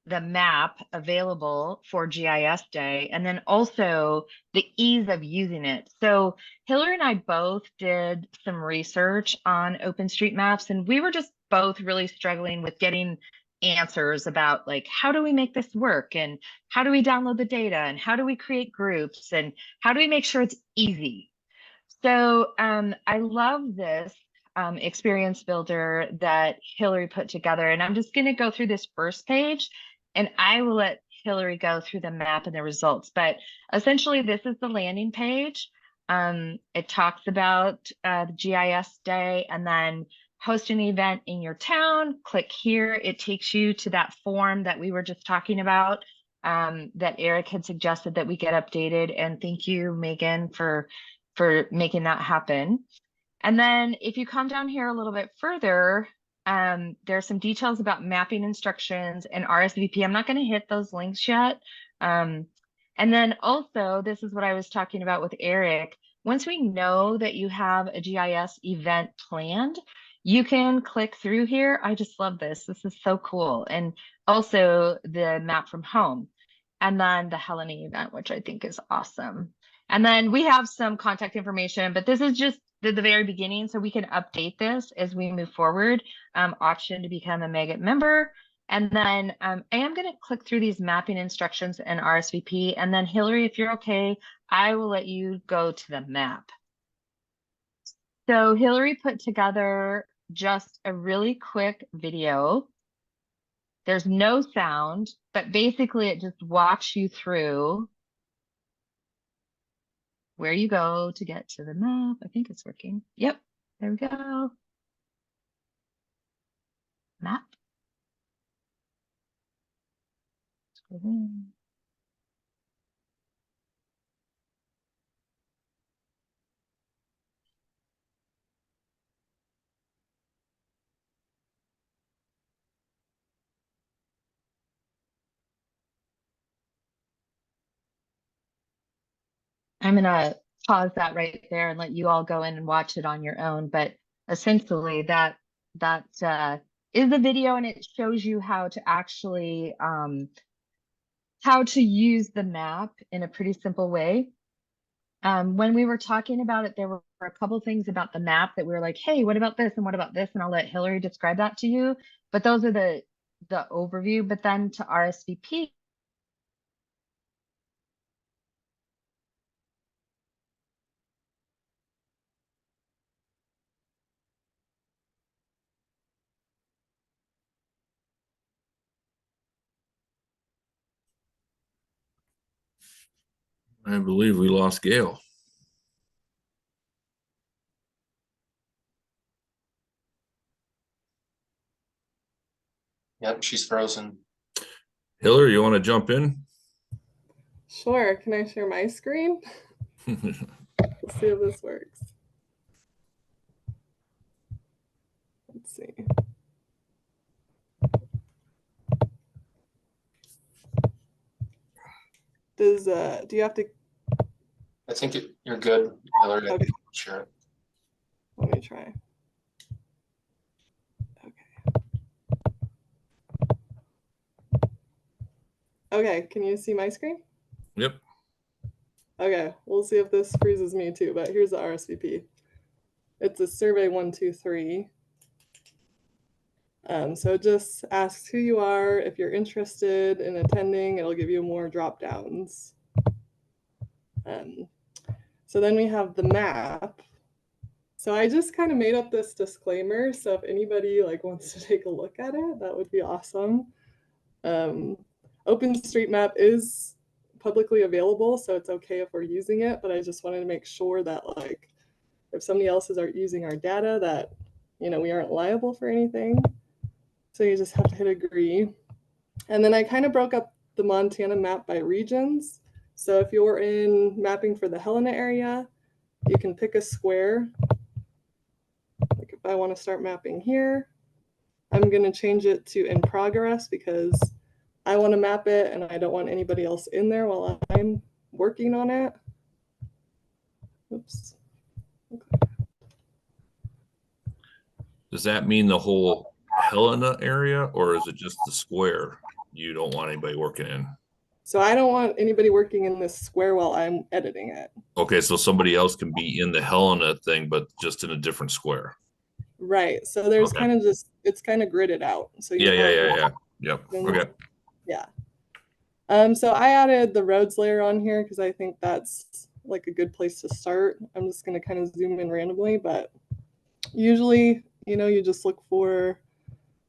the map available for GIS Day, and then also the ease of using it. So Hillary and I both did some research on OpenStreetMaps, and we were just both really struggling with getting answers about like, how do we make this work? And how do we download the data? And how do we create groups? And how do we make sure it's easy? So I love this experience builder that Hillary put together. And I'm just going to go through this first page and I will let Hillary go through the map and the results. But essentially, this is the landing page. It talks about the GIS Day and then host an event in your town. Click here. It takes you to that form that we were just talking about that Eric had suggested that we get updated. And thank you, Megan, for making that happen. And then if you come down here a little bit further, there's some details about mapping instructions and RSVP. I'm not going to hit those links yet. And then also, this is what I was talking about with Eric. Once we know that you have a GIS event planned, you can click through here. I just love this. This is so cool. And also the map from home. And then the Hellenic event, which I think is awesome. And then we have some contact information, but this is just the very beginning, so we can update this as we move forward. Option to become a Magip member. And then I am going to click through these mapping instructions and RSVP. And then Hillary, if you're okay, I will let you go to the map. So Hillary put together just a really quick video. There's no sound, but basically it just walks you through where you go to get to the map. I think it's working. Yep, there we go. Map. Scroll in. I'm gonna pause that right there and let you all go in and watch it on your own. But essentially that is the video, and it shows you how to actually how to use the map in a pretty simple way. When we were talking about it, there were a couple things about the map that we were like, hey, what about this and what about this? And I'll let Hillary describe that to you. But those are the overview. But then to RSVP, I believe we lost Gail. Yep, she's frozen. Hillary, you want to jump in? Sure. Can I share my screen? Let's see if this works. Let's see. do you have to, I think you're good, Hillary. Okay. Sure. let me try. Okay, can you see my screen? Yep. Okay, we'll see if this freezes me too, but here's the RSVP. It's a survey 123. So it just asks who you are, if you're interested in attending, it'll give you more drop downs. So then we have the map. So I just kind of made up this disclaimer. So if anybody like wants to take a look at it, that would be awesome. OpenStreetMap is publicly available, so it's okay if we're using it, but I just wanted to make sure that like if somebody else is using our data that, you know, we aren't liable for anything. So you just have to hit agree. And then I kind of broke up the Montana map by regions. So if you're in mapping for the Helena area, you can pick a square. Like if I want to start mapping here, I'm going to change it to in progress because I want to map it and I don't want anybody else in there while I'm working on it. Oops. Okay. Does that mean the whole Helena area, or is it just the square you don't want anybody working in? So I don't want anybody working in this square while I'm editing it. Okay, so somebody else can be in the Helena thing, but just in a different square. Right. So there's Okay. kind of just, it's kind of gridded out. So you Yeah. Yep. Okay. Yeah. So I added the roads layer on here because I think that's like a good place to start. I'm just going to kind of zoom in randomly, but usually, you know, you just look for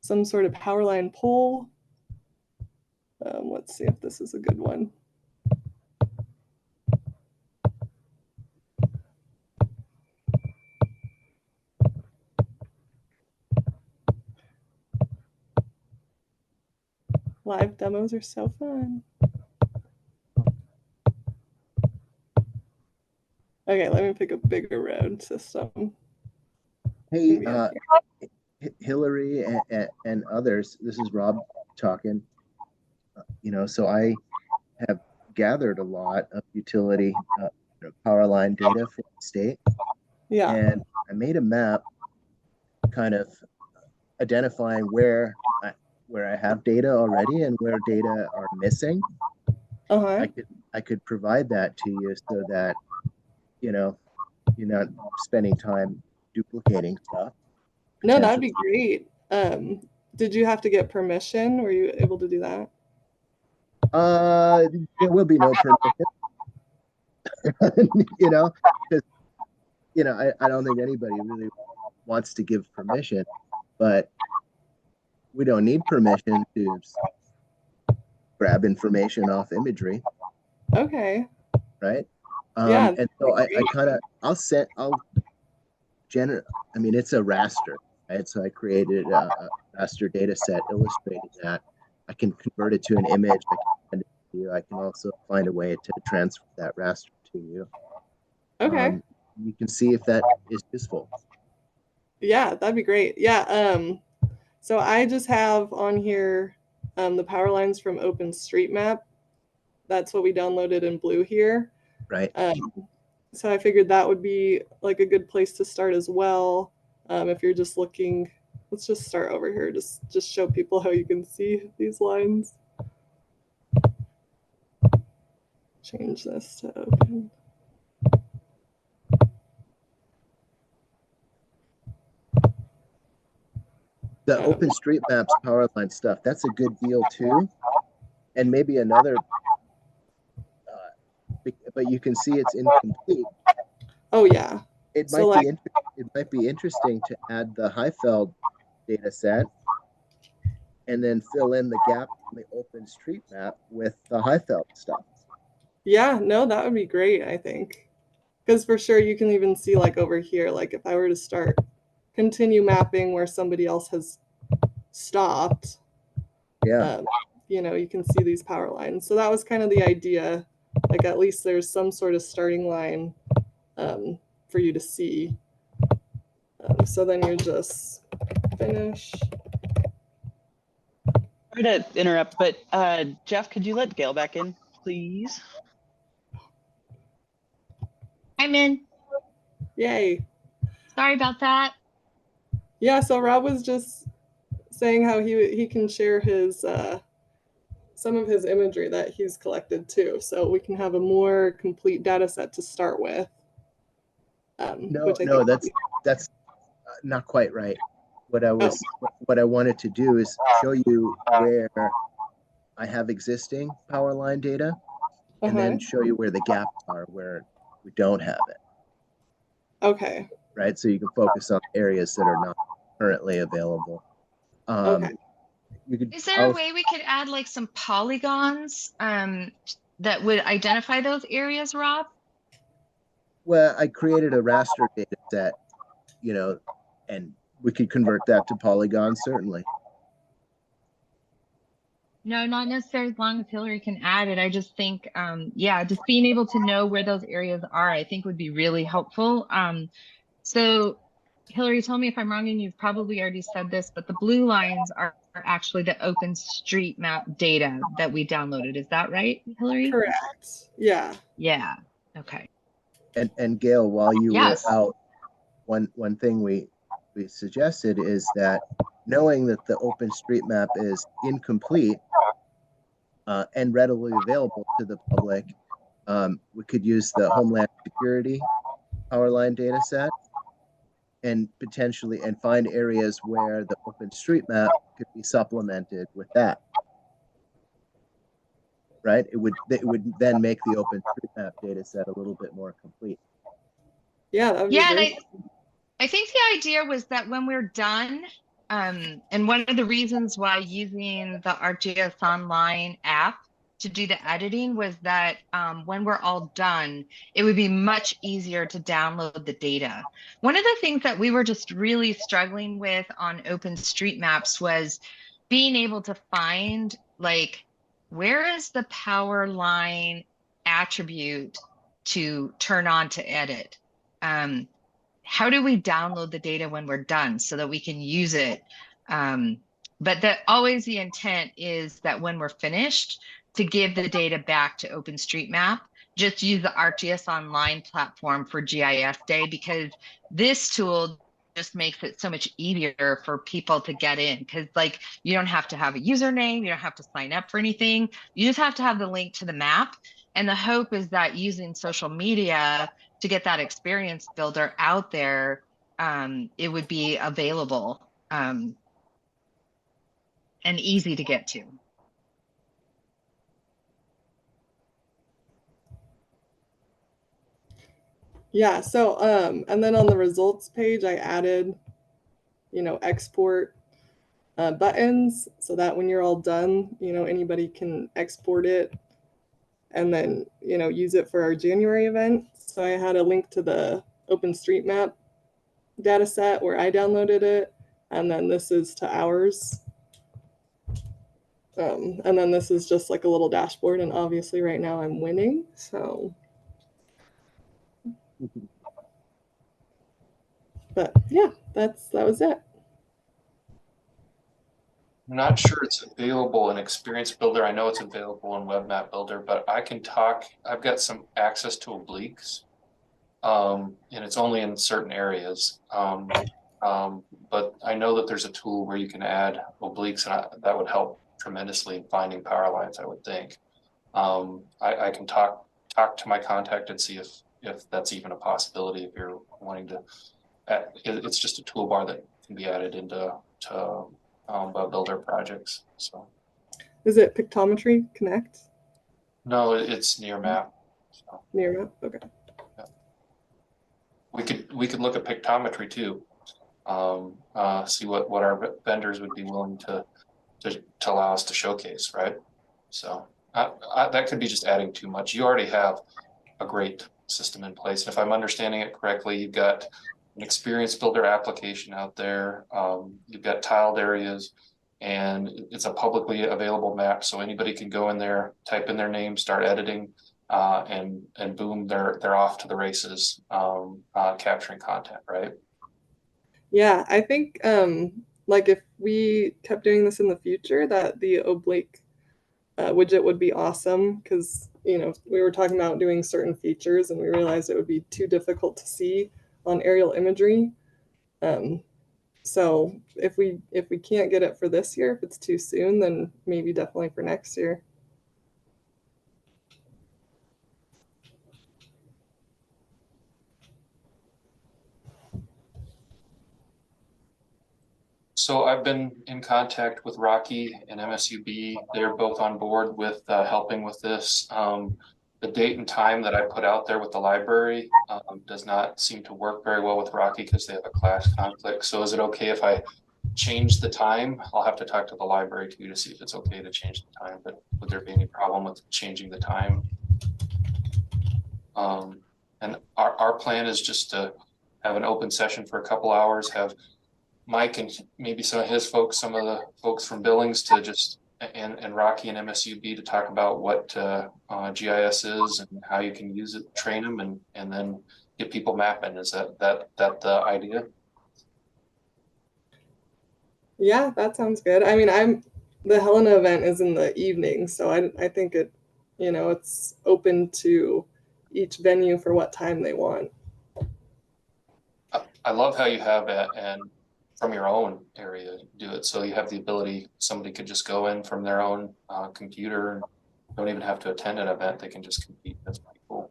some sort of power line pole. Let's see if this is a good one. Live demos are so fun. Okay, let me pick a bigger road system. Hey, Hillary and others, this is Rob talking. You know, so I have gathered a lot of utility power line data from the state. Yeah. And I made a map kind of identifying where I have data already and where data are missing. I could provide that to you so that, you know, you're not spending time duplicating stuff. No, that'd be great. Did you have to get permission? Were you able to do that? There will be no permission. You know, because you know, I don't think anybody really wants to give permission, but we don't need permission to grab information off imagery. Okay. Right. Yeah. And so I'll generate. I mean, it's a raster, right? So I created a raster data set illustrating that. I can convert it to an image. I can send it to you. I can also find a way to transfer that raster to you. Okay. You can see if that is useful. Yeah, that'd be great. Yeah. So I just have on here the power lines from OpenStreetMap. That's what we downloaded in blue here. Right. So I figured that would be like a good place to start as well. If you're just looking, let's just start over here. Just show people how you can see these lines. Change this to open. The OpenStreetMap's power line stuff, that's a good deal too. And maybe another, but you can see it's incomplete. Oh yeah. It might be interesting to add the Highfeld data set and then fill in the gap in the OpenStreetMap with the Highfeld stuff. Yeah, no, that would be great, I think. Because for sure you can even see like over here, like if I were to continue mapping where somebody else has stopped, yeah, you know, you can see these power lines. So that was kind of the idea, like at least there's some sort of starting line for you to see. So then you just finish. Sorry to interrupt, but Jeff, could you let Gail back in? please. I'm in. Yay. Sorry about that. Yeah, so Rob was just saying how he can share his some of his imagery that he's collected too, so we can have a more complete data set to start with. No, that's not quite right. What I wanted to do is show you where I have existing power line data, and then show you where the gaps are where we don't have it. Okay. Right, so you can focus on areas that are not currently available. Okay. Is there a way we could add like some polygons that would identify those areas, Rob? Well, I created a raster data set, you know, and we could convert that to polygons, certainly. No, not necessarily as long as Hillary can add it. I just think, yeah, just being able to know where those areas are, I think would be really helpful. So Hillary, tell me if I'm wrong, and you've probably already said this, but the blue lines are actually the OpenStreetMap data that we downloaded. Is that right, Hillary? Correct. Yeah. Yeah. Okay. And Gail, while you Yes. were out, one thing we suggested is that knowing that the OpenStreetMap is incomplete and readily available to the public, we could use the Homeland Security Powerline data set and potentially find areas where the OpenStreetMap could be supplemented with that. Right? It would then make the OpenStreetMap data set a little bit more complete. Yeah, that would be great. I think the idea was that when we're done, and one of the reasons why using the ArcGIS Online app to do the editing was that when we're all done, it would be much easier to download the data. One of the things that we were just really struggling with on OpenStreetMaps was being able to find, like, where is the power line attribute to turn on to edit? How do we download the data when we're done so that we can use it? But always the intent is that when we're finished, to give the data back to OpenStreetMap. Just use the ArcGIS Online platform for GIS Day, because this tool just makes it so much easier for people to get in, because like you don't have to have a username, you don't have to sign up for anything, you just have to have the link to the map. And the hope is that using social media to get that experience builder out there, it would be available and easy to get to. Yeah, so and then on the results page, I added, export buttons so that when you're all done, anybody can export it and then, use it for our January event. So I had a link to the OpenStreetMap data set where I downloaded it, and then this is to ours. And then this is just like a little dashboard, and obviously right now I'm winning, so. But yeah, that was it. I'm not sure it's available in Experience Builder. I know it's available in Web Map Builder, but I can talk. I've got some access to obliques, and it's only in certain areas. But I know that there's a tool where you can add obliques, and that would help tremendously in finding power lines, I would think. I can talk to my contact and see if that's even a possibility if you're wanting to. It's just a toolbar that can be added into builder projects. So is it Pictometry Connect? No, it's near map. So. Near map, okay. Yeah. We could look at Pictometry too. See what our vendors would be willing to allow us to showcase, right? So that could be just adding too much. You already have a great system in place. And if I'm understanding it correctly, you've got an Experience Builder application out there. You've got tiled areas, and it's a publicly available map, so anybody can go in there, type in their name, start editing, and boom, they're off to the races, capturing content, right? Yeah, I think like if we kept doing this in the future, that the oblique widget would be awesome, because we were talking about doing certain features and we realized it would be too difficult to see on aerial imagery. So if we can't get it for this year, if it's too soon, then maybe definitely for next year. So I've been in contact with Rocky and MSUB. They're both on board with helping with this. The date and time that I put out there with the library does not seem to work very well with Rocky because they have a class conflict. So is it okay if I change the time? I'll have to talk to the library too to see if it's okay to change the time, but would there be any problem with changing the time? And our plan is just to have an open session for a couple hours, have Mike and maybe some of his folks, some of the folks from Billings to just, and Rocky and MSUB to talk about what GIS is and how you can use it, train them, and then get people mapping. Is that the idea? Yeah, that sounds good. I mean, the Helena event is in the evening, so I think it, it's open to each venue for what time they want. I love how you have it and from your own area do it. So you have the ability, somebody could just go in from their own computer and don't even have to attend an event. They can just compete. That's pretty cool.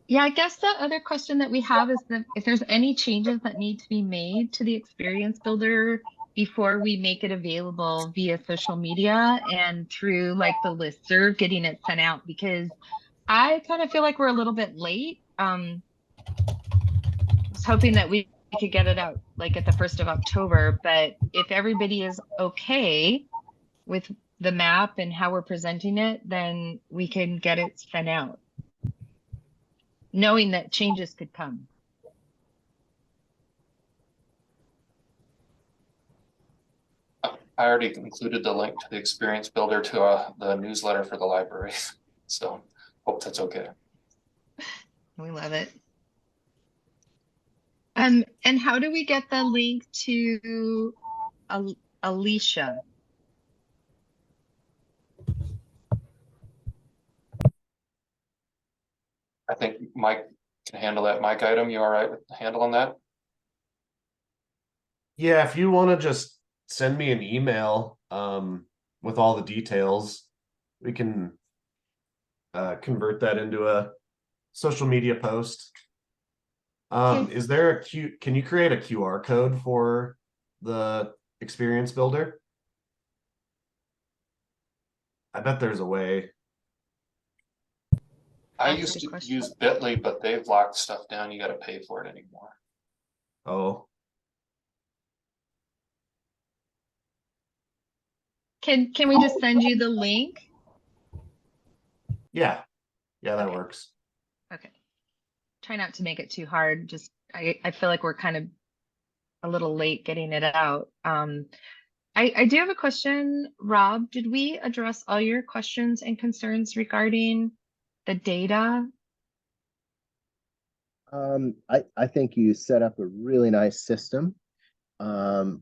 Yeah, I guess the other question that we have is that if there's any changes that need to be made to the experience builder before we make it available via social media and through like the listserv, getting it sent out, because I kind of feel like we're a little bit late. I was hoping that we could get it out like at the 1st of October, but if everybody is okay with the map and how we're presenting it, then we can get it sent out, knowing that changes could come. I already included the link to the experience builder to the newsletter for the library. So hope that's okay. We love it. And how do we get the link to Alicia? I think Mike can handle that. Mike Item, you all right with handling that? Yeah, if you want to just send me an email with all the details, we can convert that into a social media post. Is there can you create a QR code for the experience builder? I bet there's a way. I used to use Bitly, but they've locked stuff down. You got to pay for it anymore. Oh. Can we just send you the link? Yeah. Yeah, that works. Okay. Try not to make it too hard. Just I feel like we're kind of a little late getting it out. I do have a question, Rob. Did we address all your questions and concerns regarding the data? I think you set up a really nice system. I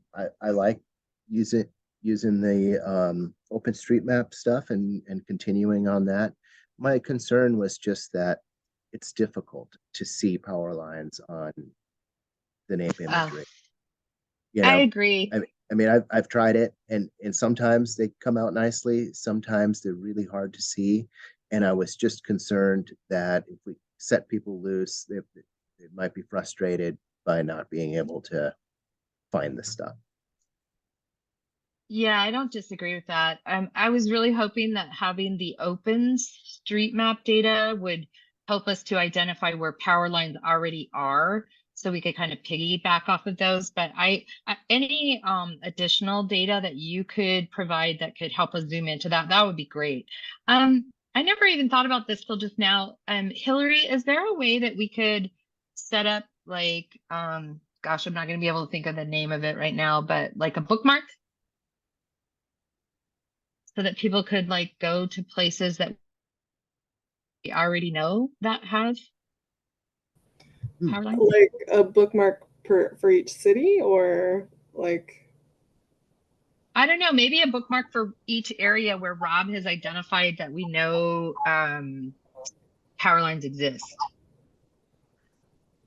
like using the OpenStreetMap stuff and continuing on that. My concern was just that it's difficult to see power lines on the NAPE imagery. I agree. I mean, I've tried it, and sometimes they come out nicely. Sometimes they're really hard to see, and I was just concerned that if we set people loose, they might be frustrated by not being able to find the stuff. Yeah, I don't disagree with that. I was really hoping that having the OpenStreetMap data would help us to identify where power lines already are, so we could kind of piggyback off of those. But any additional data that you could provide that could help us zoom into that would be great. I never even thought about this till just now. Hillary, is there a way that we could set up like, gosh, I'm not going to be able to think of the name of it right now, but like a bookmark? So that people could like go to places that we already know that have power lines? Like a bookmark for each city, or like I don't know, maybe a bookmark for each area where Rob has identified that we know power lines exist.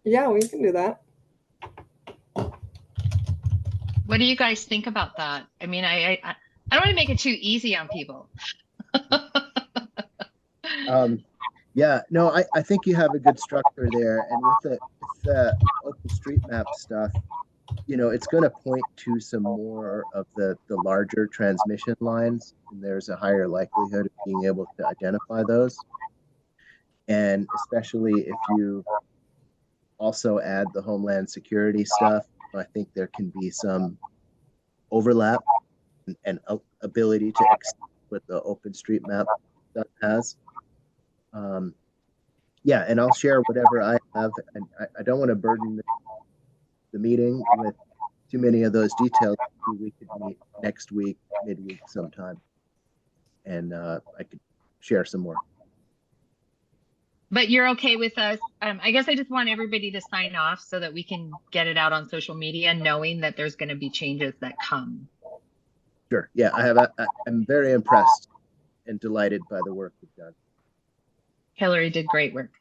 Yeah, we can do that. What do you guys think about that? I mean, I don't want to make it too easy on people. Yeah, no, I think you have a good structure there. And with the OpenStreetMap stuff, you know, it's going to point to some more of the larger transmission lines, and there's a higher likelihood of being able to identify those. And especially if you also add the Homeland Security stuff, I think there can be some overlap and ability to extend what the OpenStreetMap stuff has. Yeah, and I'll share whatever I have, and I don't want to burden the meeting with too many of those details. We could meet next week, midweek sometime, and I could share some more. But you're okay with us? I guess I just want everybody to sign off so that we can get it out on social media, knowing that there's going to be changes that come. Sure. Yeah, I'm very impressed and delighted by the work we've done. Hillary did great work.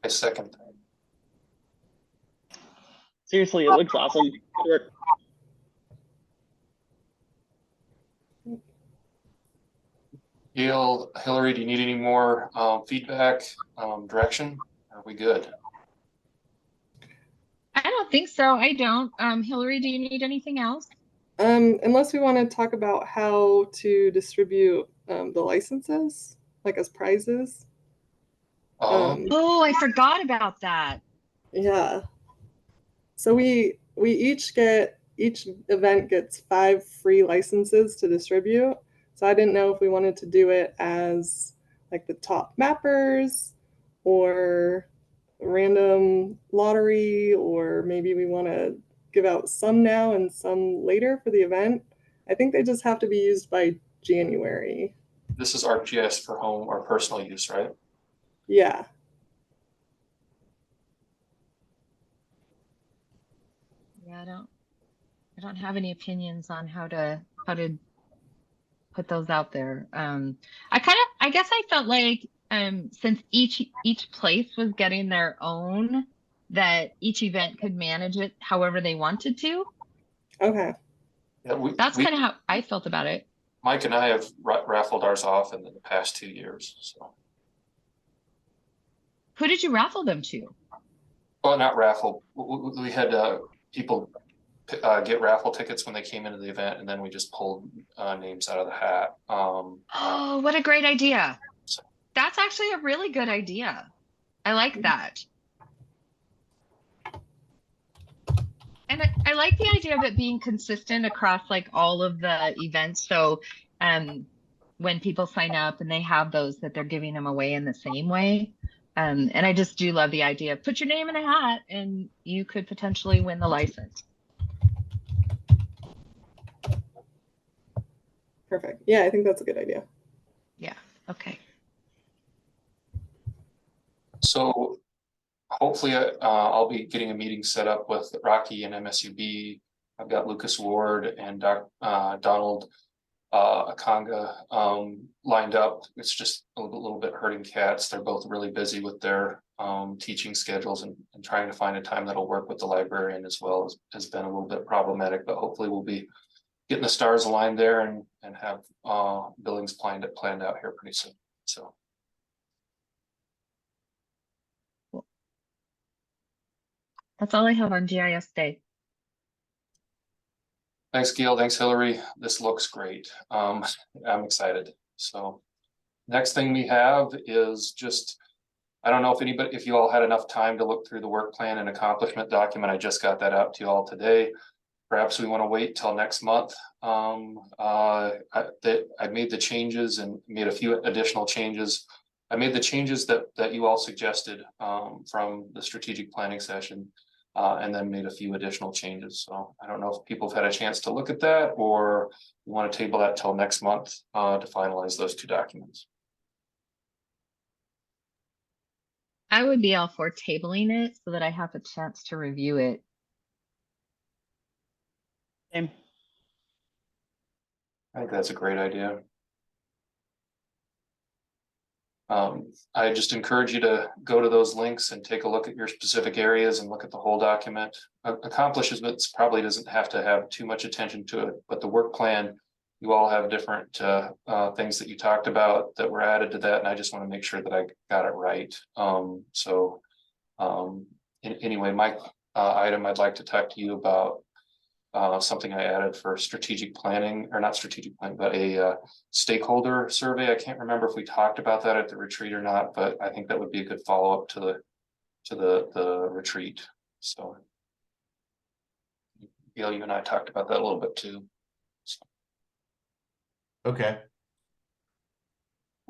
I second that. Seriously, it looks awesome. Good work. Gail, Hillary, do you need any more feedback, direction? Are we good? I don't think so. I don't. Hillary, do you need anything else? Unless we want to talk about how to distribute the licenses, like as prizes. Oh, I forgot about that. Yeah. So we each event gets 5 free licenses to distribute. So I didn't know if we wanted to do it as like the top mappers or random lottery, or maybe we want to give out some now and some later for the event. I think they just have to be used by January. This is ArcGIS for home or personal use, right? Yeah. Yeah, I don't have any opinions on how to put those out there. I guess I felt like since each place was getting their own, that each event could manage it however they wanted to. Okay. Yeah, that's kind of how I felt about it. Mike and I have raffled ours off in the past 2 years. So. Who did you raffle them to? Well, not raffle. We had people get raffle tickets when they came into the event, and then we just pulled names out of the hat. Oh, what a great idea. That's actually a really good idea. I like that. And I like the idea of it being consistent across like all of the events. So when people sign up and they have those, that they're giving them away in the same way. And I just do love the idea of put your name in a hat and you could potentially win the license. Perfect. Yeah, I think that's a good idea. Yeah. Okay. So hopefully I'll be getting a meeting set up with Rocky and MSUB. I've got Lucas Ward and Donald Akanga lined up. It's just a little bit hurting cats. They're both really busy with their teaching schedules, and trying to find a time that'll work with the librarian as well has been a little bit problematic, but hopefully we'll be getting the stars aligned there and have billings planned out here pretty soon. So. That's all I have on GIS Day. Thanks, Gail. Thanks, Hillary. This looks great. I'm excited. So next thing we have is just, I don't know if you all had enough time to look through the work plan and accomplishment document. I just got that out to you all today. Perhaps we want to wait till next month. I made the changes and made a few additional changes. I made the changes that you all suggested from the strategic planning session, and then made a few additional changes. So I don't know if people have had a chance to look at that, or you want to table that till next month to finalize those 2 documents. I would be all for tabling it so that I have a chance to review it. Same. I think that's a great idea. I just encourage you to go to those links and take a look at your specific areas and look at the whole document. Accomplishments probably doesn't have to have too much attention to it, but the work plan, you all have different things that you talked about that were added to that, and I just want to make sure that I got it right. Anyway, my item I'd like to talk to you about something I added for strategic planning, or not strategic planning, but a stakeholder survey. I can't remember if we talked about that at the retreat or not, but I think that would be a good follow-up to the retreat. So Gail, you and I talked about that a little bit too. So, Okay.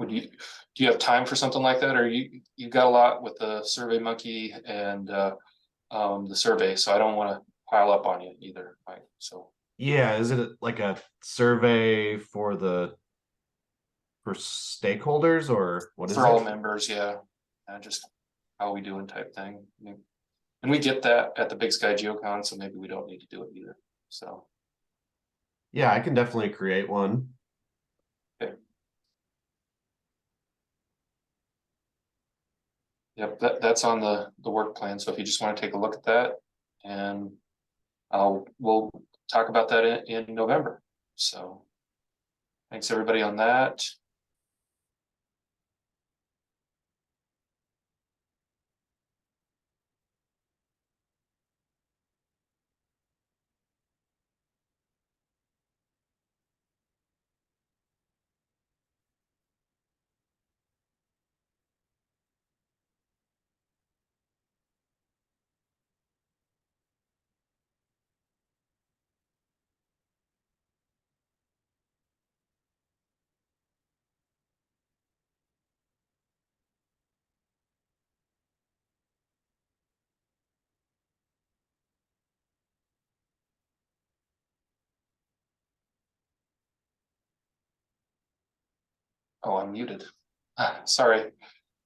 do you have time for something like that, or you got a lot with the Survey Monkey and the survey, so I don't want to pile up on you either, right? So yeah, is it like a survey for stakeholders, or what is for all it? members? Yeah, just how we doing type thing. And we get that at the Big Sky GeoCon, so maybe we don't need to do it either. So yeah, I can definitely create one. okay. Yep, that's on the work plan. So if you just want to take a look at that, and we'll talk about that in November. So thanks everybody on that. Oh, I'm muted. Sorry.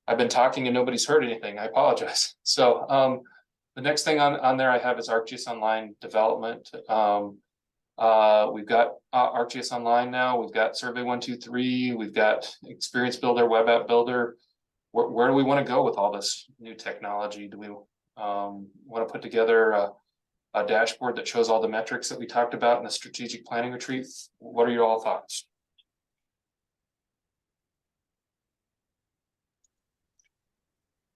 I've been talking and nobody's heard anything. I apologize. So the next thing on there I have is ArcGIS Online development. We've got ArcGIS Online now. We've got Survey 123. We've got Experience Builder, Web App Builder. Where do we want to go with all this new technology? Do we want to put together a dashboard that shows all the metrics that we talked about in the strategic planning retreat? What are your all thoughts?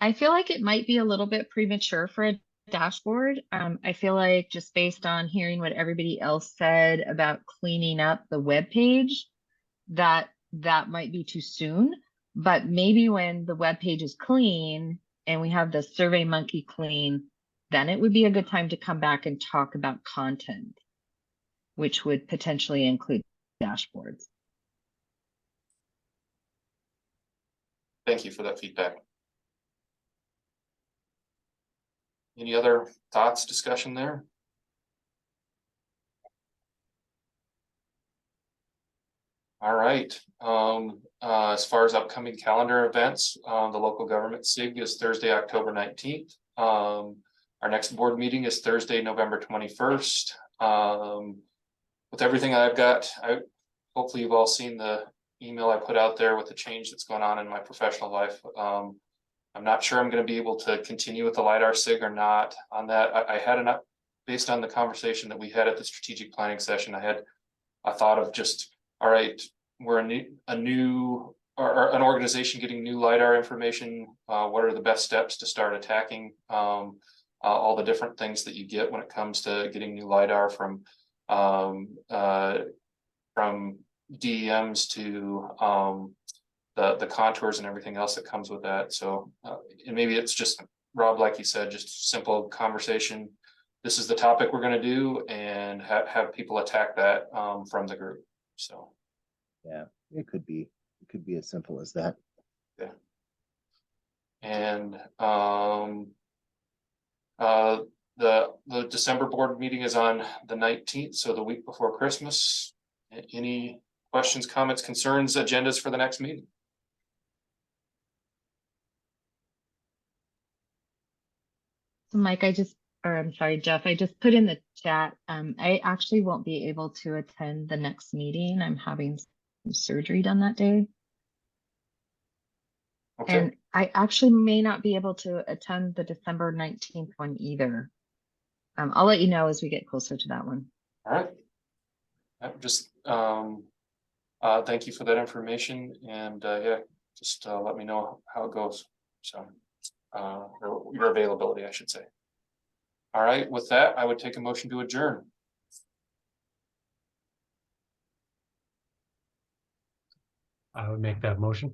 I feel like it might be a little bit premature for a dashboard. I feel like just based on hearing what everybody else said about cleaning up the web page, that might be too soon. But maybe when the web page is clean and we have the Survey Monkey clean, then it would be a good time to come back and talk about content, which would potentially include dashboards. Thank you for that feedback. Any other thoughts, discussion there? All right. As far as upcoming calendar events, the local government SIG is Thursday, October 19th. Our next board meeting is Thursday, November 21st. With everything I've got, hopefully you've all seen the email I put out there with the change that's going on in my professional life. I'm not sure I'm going to be able to continue with the LiDAR SIG or not on that. I had based on the conversation that we had at the strategic planning session, I had a thought of just, all right, we're an organization getting new LiDAR information. What are the best steps to start attacking all the different things that you get when it comes to getting new LiDAR from DEMs to the contours and everything else that comes with that. So and maybe it's just, Rob, like you said, just simple conversation. This is the topic we're going to do, and have people attack that from the group. So yeah, it could be as simple as that. yeah. And the December board meeting is on the 19th, so the week before Christmas. Any questions, comments, concerns, agendas for the next meeting? Mike, I just or I'm sorry, Jeff, I just put in the chat. I actually won't be able to attend the next meeting. I'm having some surgery done that day. Okay, And I actually may not be able to attend the December 19th one either. I'll let you know as we get closer to that one. all right. Just thank you for that information, and yeah, just let me know how it goes. So your availability, I should say. All right, with that, I would take a motion to adjourn. I would make that motion.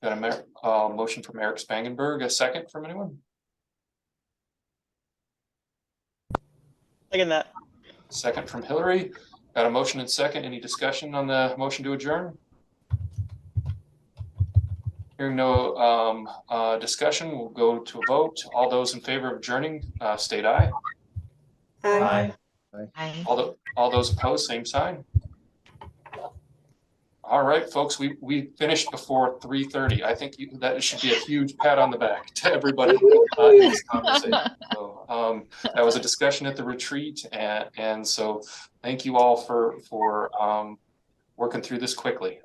Got a motion from Eric Spangenberg, a second from anyone? Second that. Second from Hillary. Got a motion and second. Any discussion on the motion to adjourn? Hearing no discussion, we'll go to a vote. All those in favor of adjourning, state aye. Aye. Aye. All those opposed, same sign. All right, folks, we finished before 3:30. I think that should be a huge pat on the back to everybody in this conversation. So that was a discussion at the retreat, and so thank you all for working through this quickly.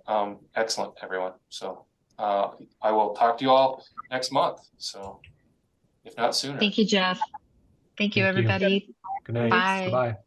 Excellent, everyone. So I will talk to you all next month. So if not sooner. Thank you, Jeff. Thank you, Thank you. everybody. Good night. Bye. Bye.